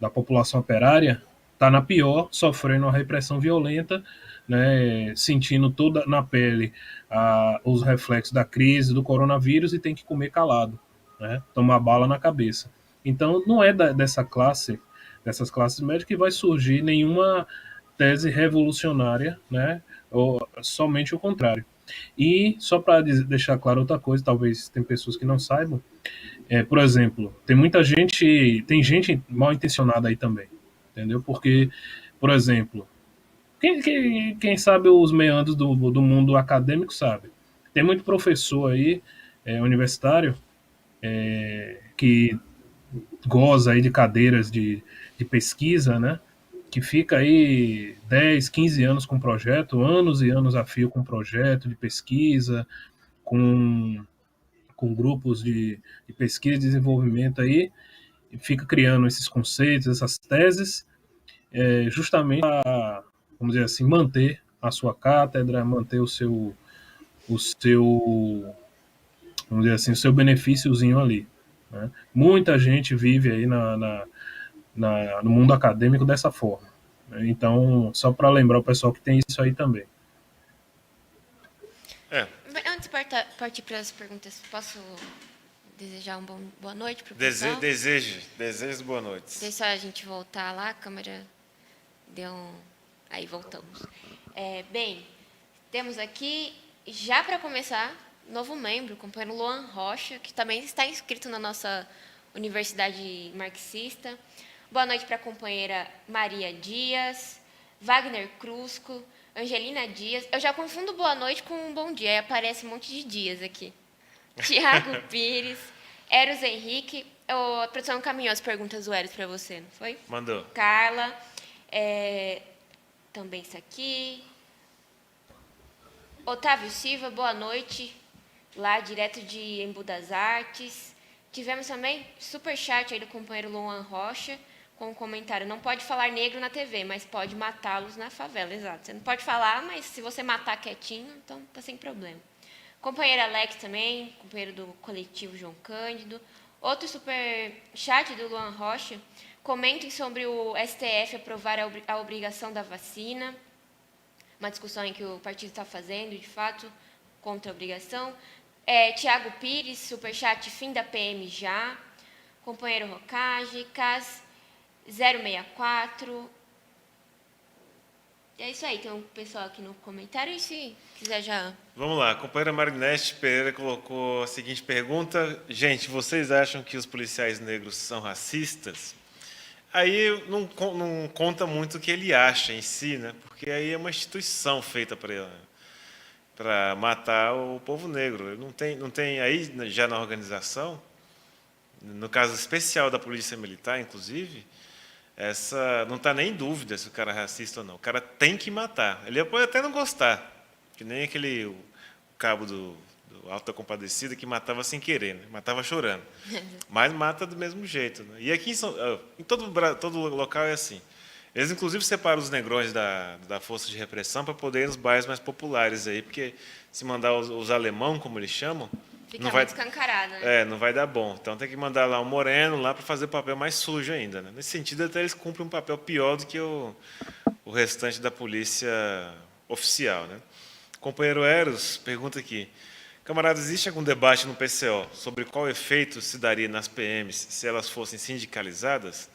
da população operária está na pior, sofrendo uma repressão violenta, né, sentindo toda na pele os reflexos da crise, do coronavírus, e tem que comer calado, né, tomar bala na cabeça. Então, não é dessas classes médias que vai surgir nenhuma tese revolucionária, né, ou somente o contrário. E, só para deixar claro outra coisa, talvez tem pessoas que não saibam, por exemplo, tem gente mal intencionada aí também, entendeu? Porque, por exemplo, quem sabe os meandros do mundo acadêmico sabe. Tem muito professor aí, universitário, que goza aí de cadeiras de pesquisa, né? Que fica aí 10, 15 anos com projeto, anos e anos a fio com projeto de pesquisa, com grupos de pesquisa e desenvolvimento aí, e fica criando esses conceitos, essas teses, justamente para, vamos dizer assim, manter a sua cátedra, manter vamos dizer assim, o seu benefíciozinho ali. né? Muita gente vive aí no mundo acadêmico dessa forma, né? Então, só para lembrar o pessoal que tem isso aí também. Antes de partir para as perguntas, posso desejar boa noite para o pessoal? Desejo boa noite. Deixa a gente voltar lá, a câmera deu um... Aí, voltamos. Bem, temos aqui, já para começar, novo membro, o companheiro Luan Rocha, que também está inscrito na nossa Universidade Marxista. Boa noite para a companheira Maria Dias, Wagner Crusco, Angelina Dias. Eu já confundo boa noite com um bom dia, aí aparece um monte de dias aqui. Tiago Pires, Eros Henrique. A produção encaminhou as perguntas do Eros para você, não foi? Mandou. Carla, também isso aqui. Otávio Silva, boa noite, lá direto de Embu das Artes. Tivemos também superchat aí do companheiro Luan Rocha, com um comentário: não pode falar negro na TV, mas pode matá-los na favela. Exato, você não pode falar, mas se você matar quietinho, então tá sem problema. Companheiro Alex também, companheiro do coletivo João Cândido. Outro superchat do Luan Rocha: comentem sobre o STF aprovar a obrigação da vacina. Uma discussão em que o partido está fazendo, de fato, contra a obrigação. Tiago Pires, superchat, fim da PM já. Companheiro Rocage, CAS 064. É isso aí, tem um pessoal aqui no comentário, e se quiser já... Vamos lá, a companheira Marinete Pereira colocou a seguinte pergunta: gente, vocês acham que os policiais negros são racistas? Aí não conta muito o que ele acha em si, né? Porque aí é uma instituição feita para matar o povo negro. Não tem aí já na organização, no caso especial da Polícia Militar, inclusive, não está nem em dúvida se o cara é racista ou não. O cara tem que matar. Ele pode até não gostar, que nem o cabo do Alto da Compadecida, que matava sem querer, né? Matava chorando. Mas mata do mesmo jeito, né? E aqui em todo local é assim. Eles, inclusive, separam os negrões da força de repressão para poder ir nos bairros mais populares aí, porque se mandar os alemão, como eles chamam, Fica não vai muito escancarado, né? não vai dar bom. Então tem que mandar lá um moreno lá para fazer o papel mais sujo ainda, né? Nesse sentido, até eles cumprem um papel pior do que o restante da polícia oficial, né? O companheiro Eros pergunta aqui: camarada, existe algum debate no PCO sobre qual efeito se daria nas PMs se elas fossem sindicalizadas?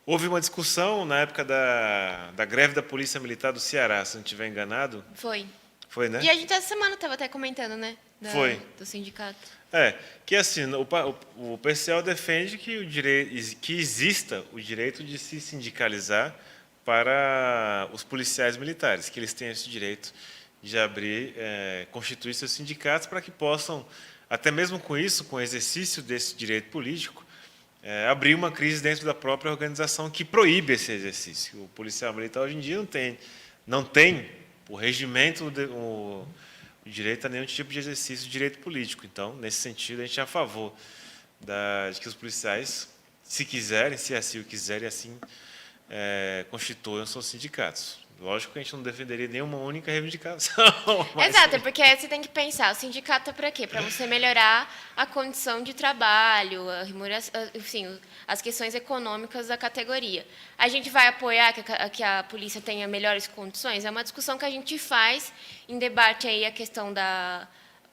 Houve uma discussão na época da greve da Polícia Militar do Ceará, se não estiver enganado. Foi. Foi, né? E a gente essa semana estava até comentando, né? Foi. Do sindicato. Que assim, o PCO defende que exista o direito de se sindicalizar para os policiais militares, que eles têm esse direito de constituir seus sindicatos para que possam, até mesmo com isso, com o exercício desse direito político, abrir uma crise dentro da própria organização que proíbe esse exercício. O policial militar hoje em dia não tem o regimento, o direito a nenhum tipo de exercício de direito político. Então, nesse sentido, a gente é a favor de que os policiais, se quiserem, se assim o quiserem, assim constituam seus sindicatos. Lógico que a gente não defenderia nenhuma única reivindicação. Exato, porque você tem que pensar, o sindicato é para quê? Para você melhorar a condição de trabalho, a remuneração, enfim, as questões econômicas da categoria. A gente vai apoiar que a polícia tenha melhores condições? É uma discussão que a gente faz em debate aí a questão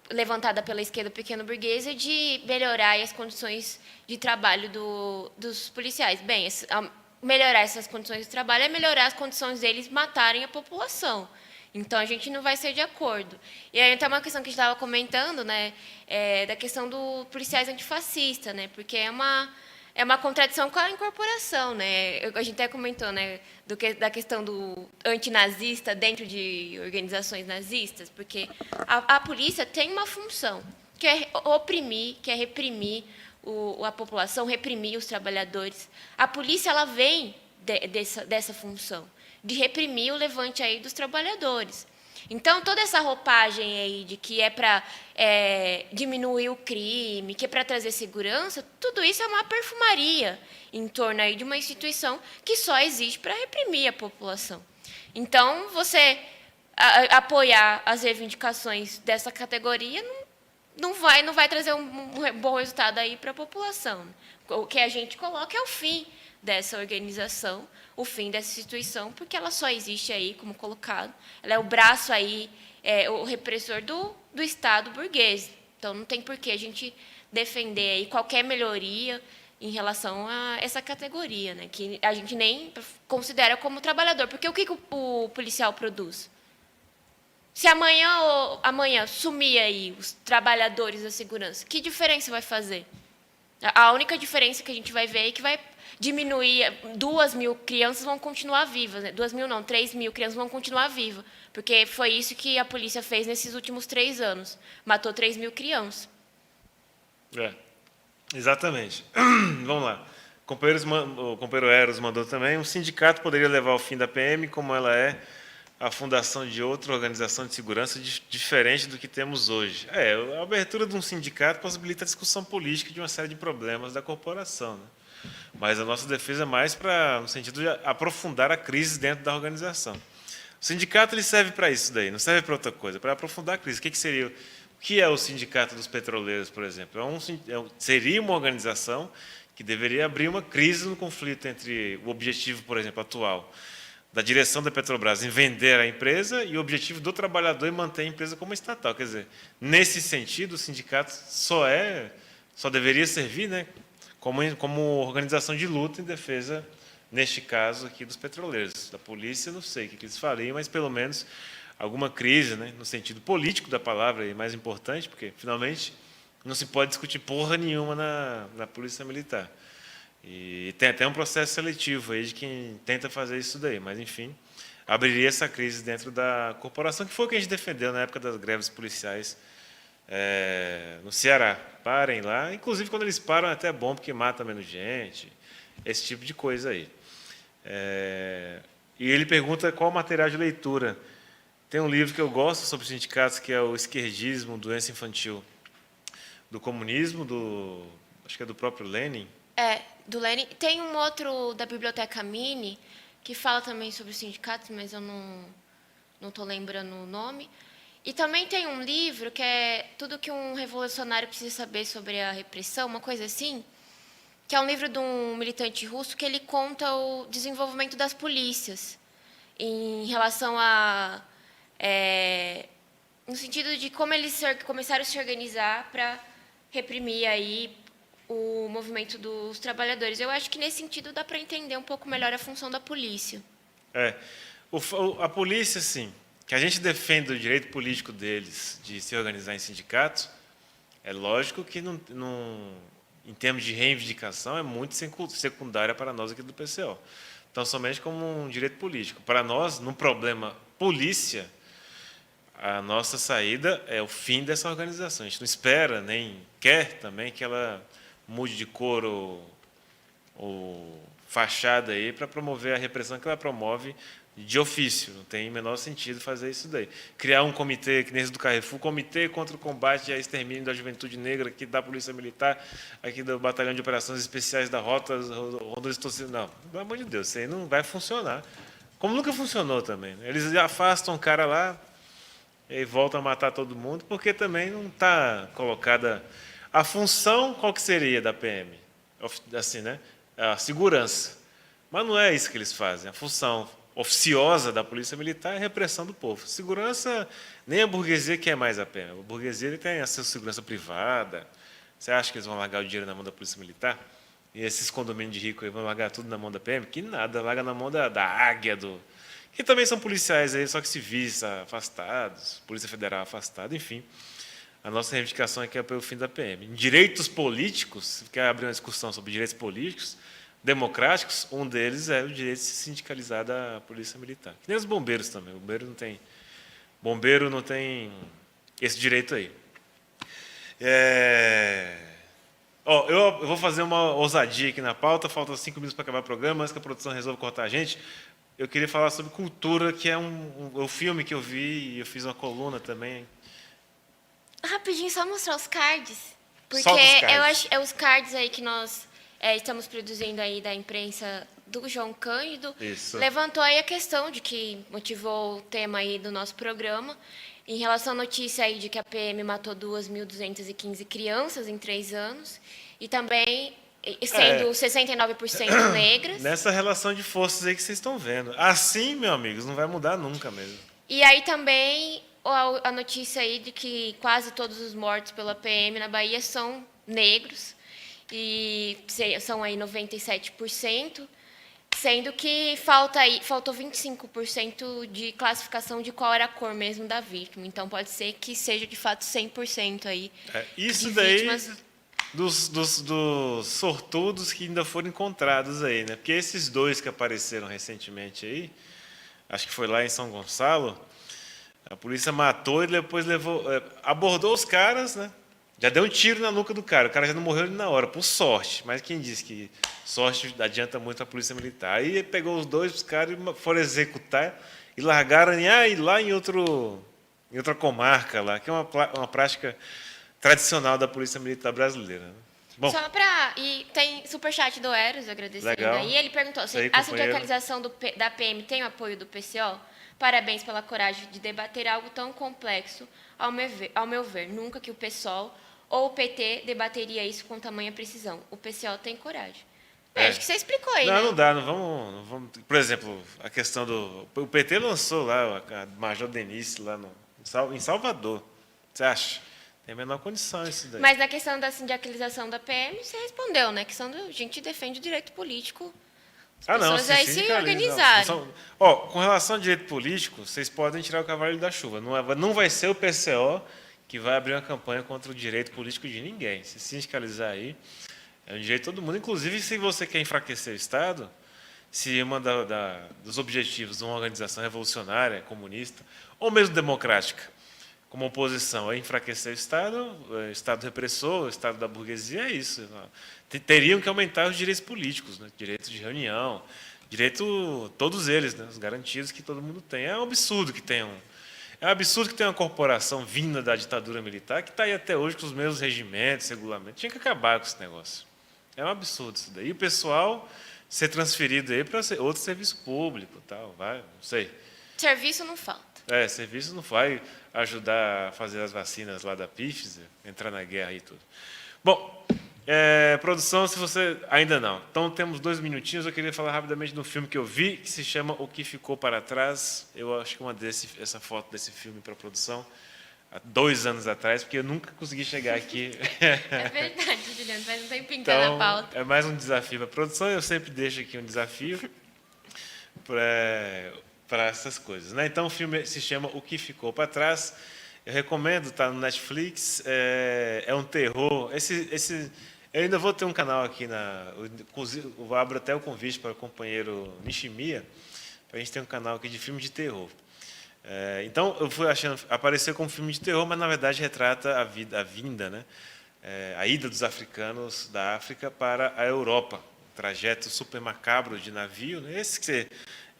levantada pela esquerda pequeno-burguesa de melhorar aí as condições de trabalho dos policiais. Bem, melhorar essas condições de trabalho é melhorar as condições deles matarem a população. Então, a gente não vai ser de acordo. E aí, então, uma questão que a gente estava comentando, né, da questão dos policiais antifascistas, né, porque é uma contradição com a incorporação. Né? A gente até comentou, né, da questão do antinazista dentro de organizações nazistas, porque a polícia tem uma função, que é oprimir, que é reprimir a população, reprimir os trabalhadores. A polícia ela vem dessa função, de reprimir o levante aí dos trabalhadores. Então, toda essa roupagem aí de que é para diminuir o crime, que é para trazer segurança, tudo isso é uma perfumaria em torno aí de uma instituição que só existe para reprimir a população. Então, você apoiar as reivindicações dessa categoria não vai trazer um bom resultado aí para a população. O que a gente coloca é o fim dessa organização, o fim dessa instituição, porque ela só existe aí, como colocado, ela é o braço aí, o repressor do Estado burguês. Então, não tem por que a gente defender aí qualquer melhoria em relação a essa categoria, né, que a gente nem considera como trabalhador. Porque o que o policial produz? Se amanhã sumir aí os trabalhadores da segurança, que diferença vai fazer? A única diferença que a gente vai ver é que vai diminuir, 2.000 crianças vão continuar vivas, né? 2.000 não, 3.000 crianças vão continuar vivas, porque foi isso que a polícia fez nesses últimos 3 anos, matou 3.000 crianças. Exatamente. Vamos lá. O companheiro Eros mandou também, um sindicato poderia levar ao fim da PM, como ela é a fundação de outra organização de segurança diferente do que temos hoje. A abertura de um sindicato possibilita a discussão política de uma série de problemas da corporação, né? Mas a nossa defesa é mais no sentido de aprofundar a crise dentro da organização. O sindicato ele serve para isso daí, não serve para outra coisa, para aprofundar a crise. O que é o sindicato dos petroleiros, por exemplo? Seria uma organização que deveria abrir uma crise no conflito entre o objetivo, por exemplo, atual da direção da Petrobras em vender a empresa e o objetivo do trabalhador em manter a empresa como estatal. Quer dizer, nesse sentido, o sindicato só deveria servir, né, como organização de luta em defesa, neste caso aqui, dos petroleiros. Da polícia, não sei o que eles fariam, mas pelo menos alguma crise, né, no sentido político da palavra, e mais importante, porque, finalmente, não se pode discutir porra nenhuma na polícia militar. E tem até um processo seletivo aí de quem tenta fazer isso daí, mas, enfim, abriria essa crise dentro da corporação, que foi o que a gente defendeu na época das greves policiais no Ceará. Parem lá, inclusive quando eles param é até bom, porque mata menos gente, esse tipo de coisa aí. E ele pergunta qual material de leitura. Tem um livro que eu gosto sobre sindicatos, que é o Esquerdismo, Doença Infantil do Comunismo, acho que é do próprio Lenin. Do Lenin. Tem um outro da Biblioteca Mini, que fala também sobre sindicatos, mas eu não estou lembrando o nome. E também tem um livro que é Tudo que um Revolucionário Precisa Saber sobre a Repressão, uma coisa assim, que é um livro de um militante russo que ele conta o desenvolvimento das polícias em relação no sentido de como eles começaram a se organizar para reprimir aí o movimento dos trabalhadores. Eu acho que, nesse sentido, dá para entender um pouco melhor a função da polícia. A polícia, sim, que a gente defende o direito político deles de se organizar em sindicatos, é lógico que, em termos de reivindicação, é muito secundária para nós aqui do PCO. Então, somente como um direito político. Para nós, no problema polícia, a nossa saída é o fim dessa organização. A gente não espera, nem quer também que ela mude de cor ou fachada aí para promover a repressão que ela promove de ofício. Não tem o menor sentido fazer isso daí. Criar um comitê, que nesse do Carrefour, Comitê contra o Combate e a Extermínio da Juventude Negra, aqui da Polícia Militar, aqui do Batalhão de Operações Especiais da Rota Rodovia. Não, pelo amor de Deus, isso aí não vai funcionar. Como nunca funcionou também. Eles afastam o cara lá e voltam a matar todo mundo, porque também não está colocada a função. Qual que seria da PM? Assim, né? A segurança. Mas não é isso que eles fazem. A função oficiosa da Polícia Militar é a repressão do povo. Segurança, nem a burguesia quer mais a PM. A burguesia ele tem a sua segurança privada. Você acha que eles vão largar o dinheiro na mão da Polícia Militar? E esses condomínios de rico aí vão largar tudo na mão da PM? Que nada, larga na mão da Águia, que também são policiais aí, só que civis afastados, Polícia Federal afastada, enfim. A nossa reivindicação aqui é pelo fim da PM. Em direitos políticos, se quer abrir uma discussão sobre direitos políticos, democráticos, um deles é o direito de se sindicalizar da Polícia Militar. Que nem os bombeiros também. Bombeiro não tem esse direito aí. Eu vou fazer uma ousadia aqui na pauta, faltam 5 minutos para acabar o programa, antes que a produção resolva cortar a gente. Eu queria falar sobre cultura, que é o filme que eu vi, e eu fiz uma coluna também. Rapidinho, só mostrar os cards. Porque Solta os cards. eu acho os cards aí que nós estamos produzindo aí da imprensa do João Cândido. Isso. Levantou aí a questão de que motivou o tema aí do nosso programa. Em relação à notícia aí de que a PM matou 2.215 crianças em 3 anos, e também sendo 69% negras. Nessa relação de forças aí que vocês estão vendo. Assim, meus amigos, não vai mudar nunca mesmo. E aí também a notícia aí de que quase todos os mortos pela PM na Bahia são negros, e são aí 97%, sendo que faltou 25% de classificação de qual era a cor mesmo da vítima. Então pode ser que seja de fato 100% aí. Isso de daí vítimas. dos sortudos que ainda foram encontrados aí, né? Porque esses dois que apareceram recentemente aí, acho que foi lá em São Gonçalo, a polícia matou e depois abordou os caras, né? Já deu um tiro na nuca do cara, o cara já não morreu na hora, por sorte. Mas quem disse que sorte adianta muito a polícia militar? Aí pegou os dois, os caras foram executar e largaram lá em outra comarca lá, que é uma prática tradicional da polícia militar brasileira. Né? Bom, E tem superchat do Eros agradecendo. Legal. Aí ele perguntou se aí, a companheiro. sindicalização da PM tem o apoio do PCO. Parabéns pela coragem de debater algo tão complexo, ao meu ver. Nunca que o PSOL ou o PT debateria isso com tamanha precisão. O PCO tem coragem. Acho que você explicou aí, não, né? Não dá, não vamos... Por exemplo, a questão do... O PT lançou lá a Major Denise lá em Salvador. Você acha? Tem a menor condição isso daí. Mas na questão da sindicalização da PM, você respondeu, né? Que a gente defende o direito político. As pessoas aí se organizarem. Com relação ao direito político, vocês podem tirar o cavalo da chuva. Não vai ser o PCO que vai abrir uma campanha contra o direito político de ninguém. Se sindicalizar aí, é um direito de todo mundo. Inclusive, se você quer enfraquecer o Estado, se uma dos objetivos de uma organização revolucionária, comunista, ou mesmo democrática, como oposição, é enfraquecer o Estado repressor, o Estado da burguesia, é isso. Teriam que aumentar os direitos políticos, né? Direito de reunião, todos eles, né? Os garantidos que todo mundo tem. É um absurdo que tenha uma corporação vinda da ditadura militar que está aí até hoje com os mesmos regimentos, regulamentos. Tinha que acabar com esse negócio. É um absurdo isso daí. E o pessoal ser transferido aí para outro serviço público, tal, não sei. Serviço não falta. Serviço não vai ajudar a fazer as vacinas lá da Pfizer, entrar na guerra e tudo. Bom, produção, se você... Ainda não. Então, temos 2 minutinhos. Eu queria falar rapidamente do filme que eu vi, que se chama O Que Ficou Para Trás. Eu acho que essa foto desse filme para produção há 2 anos atrás, porque eu nunca consegui chegar aqui. É verdade, Juliano, faz um tempinho que tá na pauta. É mais um desafio para a produção. Eu sempre deixo aqui um desafio para essas coisas, né? Então, o filme se chama O Que Ficou para Trás. Eu recomendo, está no Netflix. É um terror. Eu ainda vou ter um canal aqui eu abro até o convite para o companheiro Nishimiya, para a gente ter um canal aqui de filme de terror. Então, eu fui achando, apareceu como filme de terror, mas na verdade retrata a vinda, né? A ida dos africanos da África para a Europa. Um trajeto super macabro de navio, né?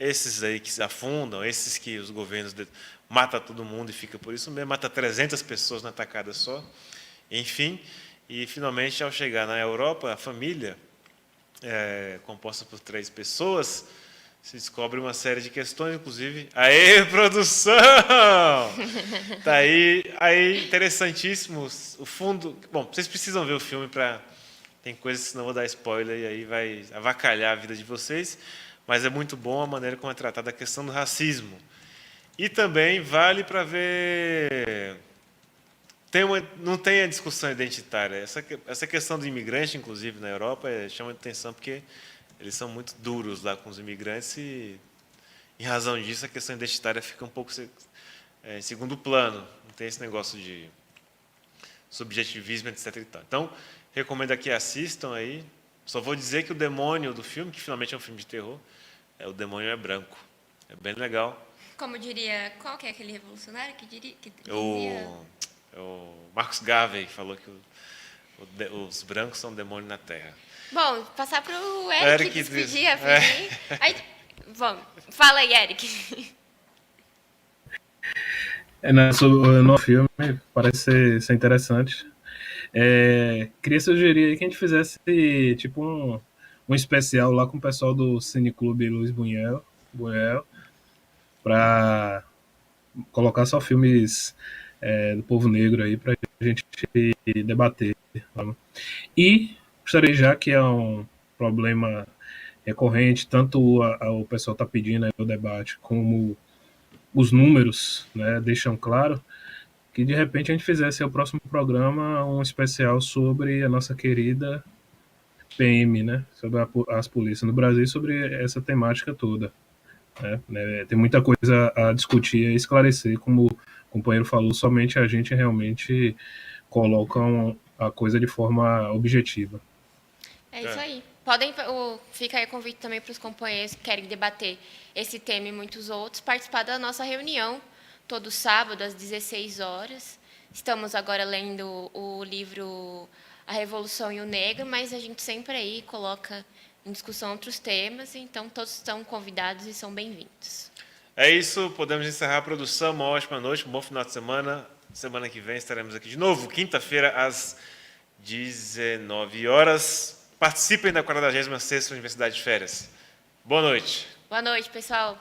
Esses aí que se afundam, esses que os governos matam todo mundo e fica por isso mesmo, mata 300 pessoas na tacada só. Enfim, e finalmente, ao chegar na Europa, a família, composta por 3 pessoas, se descobre uma série de questões, inclusive... Aê, produção! Tá aí interessantíssimo o fundo... Bom, vocês precisam ver o filme para... Tem coisas que não vou dar spoiler e aí vai avacalhar a vida de vocês, mas é muito bom a maneira como é tratada a questão do racismo. E também vale para ver... Não tem a discussão identitária. Essa questão do imigrante, inclusive, na Europa, chama atenção porque eles são muito duros lá com os imigrantes e, em razão disso, a questão identitária fica um pouco em segundo plano. Não tem esse negócio de subjetivismo, etc. Então, recomendo que assistam aí. Só vou dizer que o demônio do filme, que finalmente é um filme de terror, o demônio é branco. É bem legal. Como diria... Qual que é aquele revolucionário que dizia... O Marcus Garvey falou que os brancos são demônio na Terra. Bom, passar para o Eric despedir a aí, bom, fala aí, Eric. No filme, parece ser interessante. Queria sugerir aí que a gente fizesse tipo um especial lá com o pessoal do Cineclube Luiz Buñuel para colocar só filmes do povo negro aí para a gente debater. E gostaria, já que é um problema recorrente, tanto o pessoal está pedindo aí o debate, como os números, né, deixam claro, que de repente a gente fizesse o próximo programa um especial sobre a nossa querida PM, né, sobre as polícias no Brasil, sobre essa temática toda. Né? Tem muita coisa a discutir e esclarecer, como o companheiro falou, somente a gente realmente coloca a coisa de forma objetiva. É isso aí. Fica aí o convite também para os companheiros que querem debater esse tema e muitos outros, participar da nossa reunião, todo sábado, às 16 horas. Estamos agora lendo o livro A Revolução e o Negro, mas a gente sempre aí coloca em discussão outros temas, então todos estão convidados e são bem-vindos. É isso, podemos encerrar a produção. Uma ótima noite, um bom final de semana. Semana que vem estaremos aqui de novo, quinta-feira, às 19 horas. Participem da 46ª Universidade de Férias. Boa noite. Boa noite, pessoal.